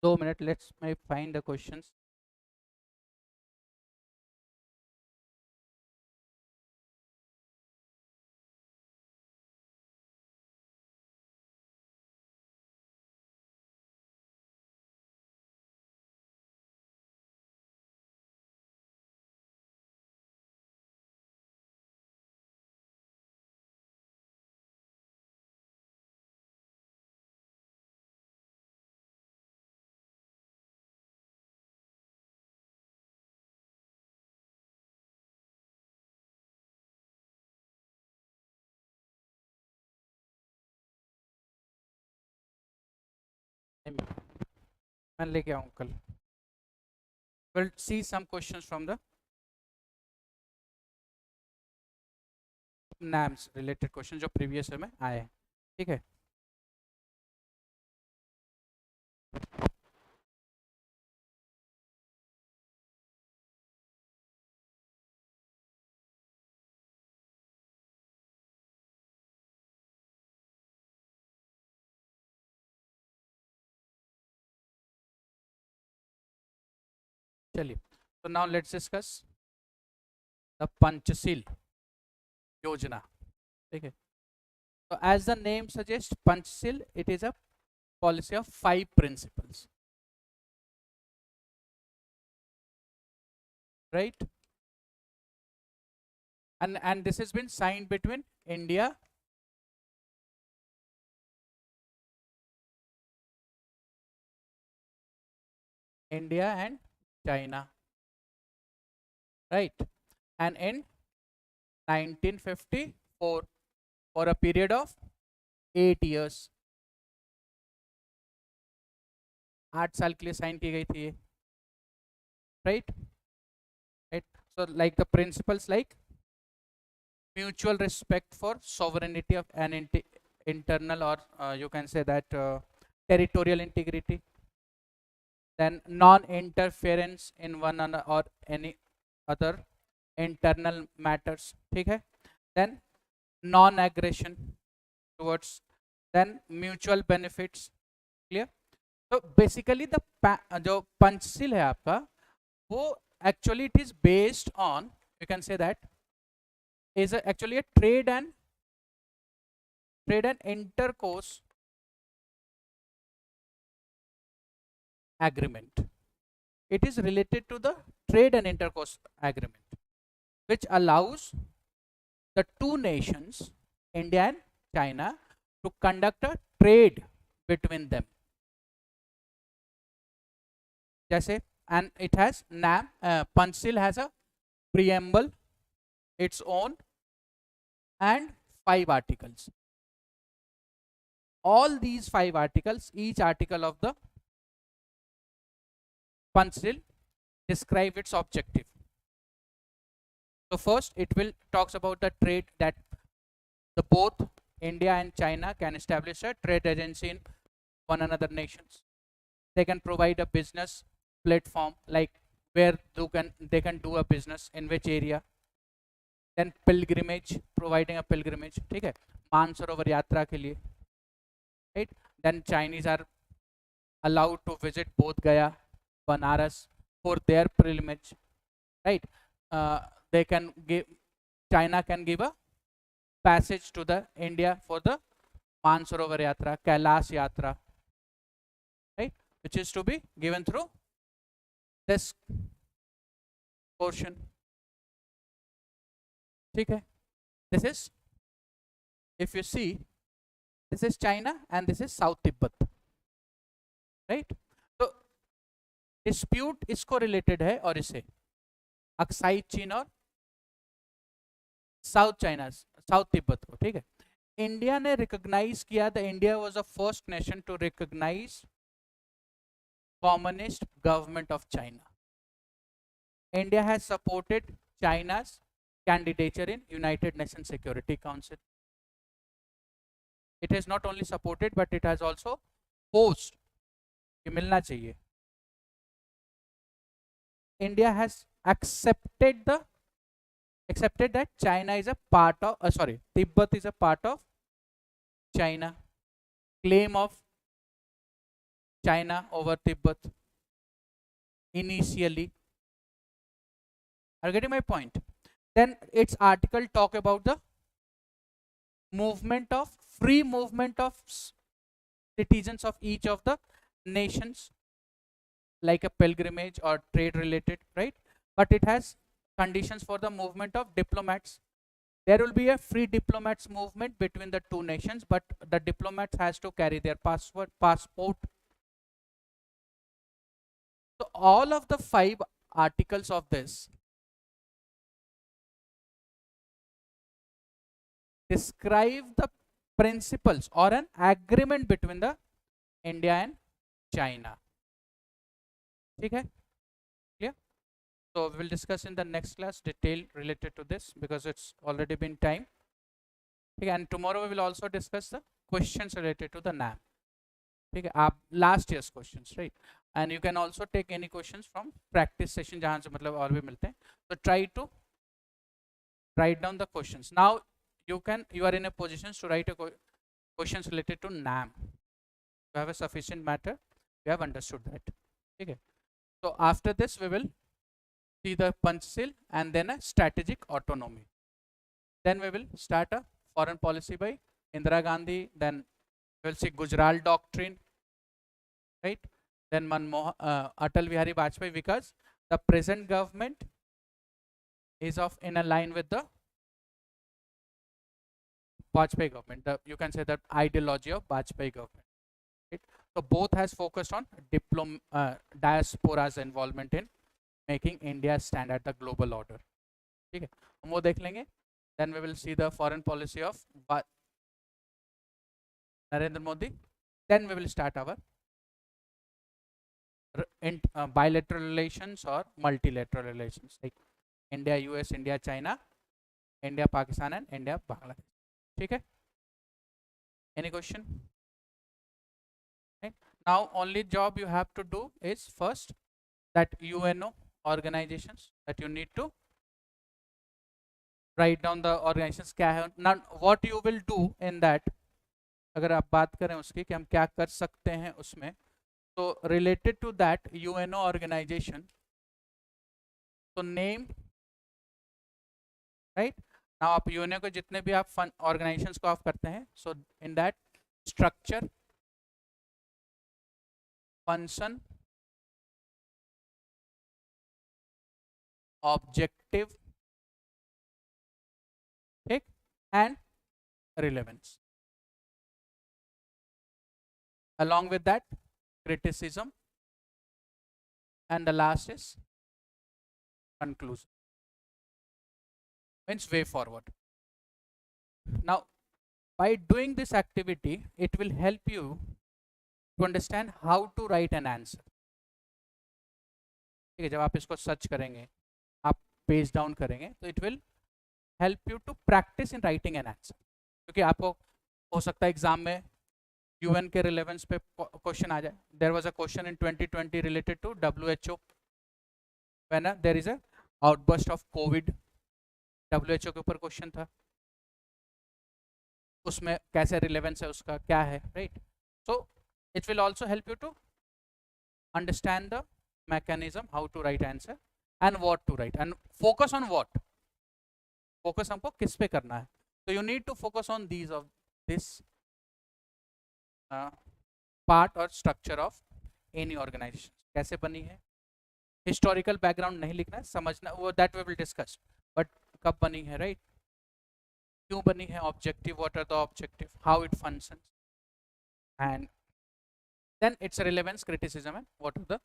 2 minutes, let's may find the questions. मैं लेके आऊँ कल. We'll see some questions from the NAMS related questions जो previous में आए हैं. ठीक है. चलिए. So now let's discuss the Panchashil योजना. ठीक है. So as the name suggests, Panchashil, it is a policy of 5 principles. Right? And this has been signed between India and China. Right? And in 1954 for a period of 8 years. 8 साल के लिए sign की गई थी ये. Right? Right? So like the principles like mutual respect for sovereignty of an internal or you can say that territorial integrity, then non-interference in one another or any other internal matters. ठीक है. Then non-aggression towards, then mutual benefits. Clear? So basically the जो पंचशील है आपका वो actually it is based on, you can say that is actually a trade and intercourse agreement. It is related to the trade and intercourse agreement, which allows the two nations, India and China, to conduct a trade between them. जैसे, and it has Panchshil has a preamble, its own, and 5 articles. All these 5 articles, each article of the Panchshil describe its objective. So first it will talks about the trade, that the both India and China can establish a trade agency in one another nations. They can provide a business platform, like where they can do a business in which area. Then pilgrimage, providing a pilgrimage, ठीक है, मानसरोवर यात्रा के लिए. Right? Then Chinese are allowed to visit both Gaya, Banaras for their pilgrimage. Right? They can give, China can give a passage to the India for the Mansarovar Yatra, Kailash Yatra, right, which is to be given through this portion. ठीक है. This is, if you see, this is China and this is South Tibet, right? तो dispute इसको related है और इसे Aksai चीन और south China, south Tibet को. ठीक है. इंडिया ने रिकॉग्नाइज किया, the India was the first nation to recognise communist government of China. India has supported चाइना's candidature in United Nations Security Council. It has not only supported but it has also posed कि मिलना चाहिए. India has accepted that China is a part of Tibet is a part of China. Claim of China over Tibet initially. Are you getting my point? Then its article talk about the free movement of citizens of each of the nations, like a pilgrimage or trade related, right? But it has conditions for the movement of diplomats. There will be a free diplomats movement between the two nations, but the diplomats has to carry their passport. So all of the 5 articles of this describe the principles or an agreement between the India and China. Okay, clear? So we will discuss in the next class detail related to this, because it's already been time. Okay, and tomorrow we will also discuss the questions related to the NAM. Okay, last year's questions, right? And you can also take any questions from practice session जहाँ से मतलब और भी मिलते हैं. So try to write down the questions. Now you are in a position to write a questions related to NAM. You have a sufficient matter. You have understood that. Okay. So after this we will see the Panchsheel and then a strategic autonomy. Then we will start a foreign policy by Indira Gandhi. Then we will see Gujarat doctrine, right? Then Atal Bihari Vajpayee, because the present government is in a line with the Vajpayee government. You can say that ideology of Vajpayee government. Right? So both has focused on diaspora's involvement in making India stand at the global order. Okay, हम वो देख लेंगे. Then we will see the foreign policy of Narendra Modi. Then we will start our bilateral relations or multilateral relations, like India US, India China, India Pakistan and India Bangladesh. Okay, any question? Right. Now only job you have to do is first that UNO organizations, that you need to write down the organizations क्या है. Now what you will do in that, अगर आप बात करें उसकी कि हम क्या कर सकते हैं उसमें, तो related to that UNO organization, तो name, right? Now आप UNO को जितने भी आप organizations को आप करते हैं, so in that structure, function, objective, okay, and relevance. Along with that, criticism, and the last is conclusion. Means way forward. Now, by doing this activity, it will help you to understand how to write an answer. ठीक है, जब आप इसको search करेंगे, आप page down करेंगे, तो it will help you to practise in writing an answer. क्योंकि आपको हो सकता है एग्जाम में यूएन के रिलेवेंस पे क्वेश्चन आ जाए. There was a question in 2020 related to WHO when there is a outburst of Covid. WHO के ऊपर क्वेश्चन था, उसमें कैसे रिलेवेंस है उसका, क्या है, right? So it will also help you to understand the mechanism how to write answer and what to write and focus on what. Focus हमको किस पे करना है. So you need to focus on these of this part or structure of any organization. कैसे बनी है, historical background नहीं लिखना है, समझना, वो that we will discuss. But कब बनी है, right? क्यों बनी है, objective, what are the objective, how it functions, and then its relevance, criticism, and what are the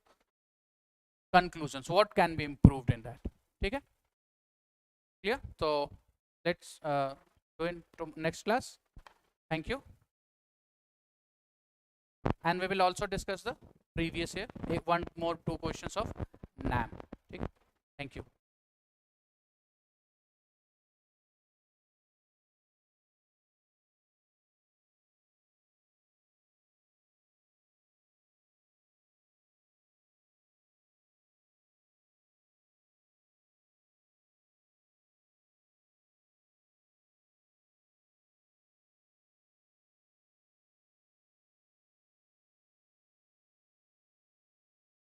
conclusions, what can be improved in that. ठीक है, clear? So let's go into next class. Thank you. And we will also discuss the previous year, 2 questions of NAM. Thank you.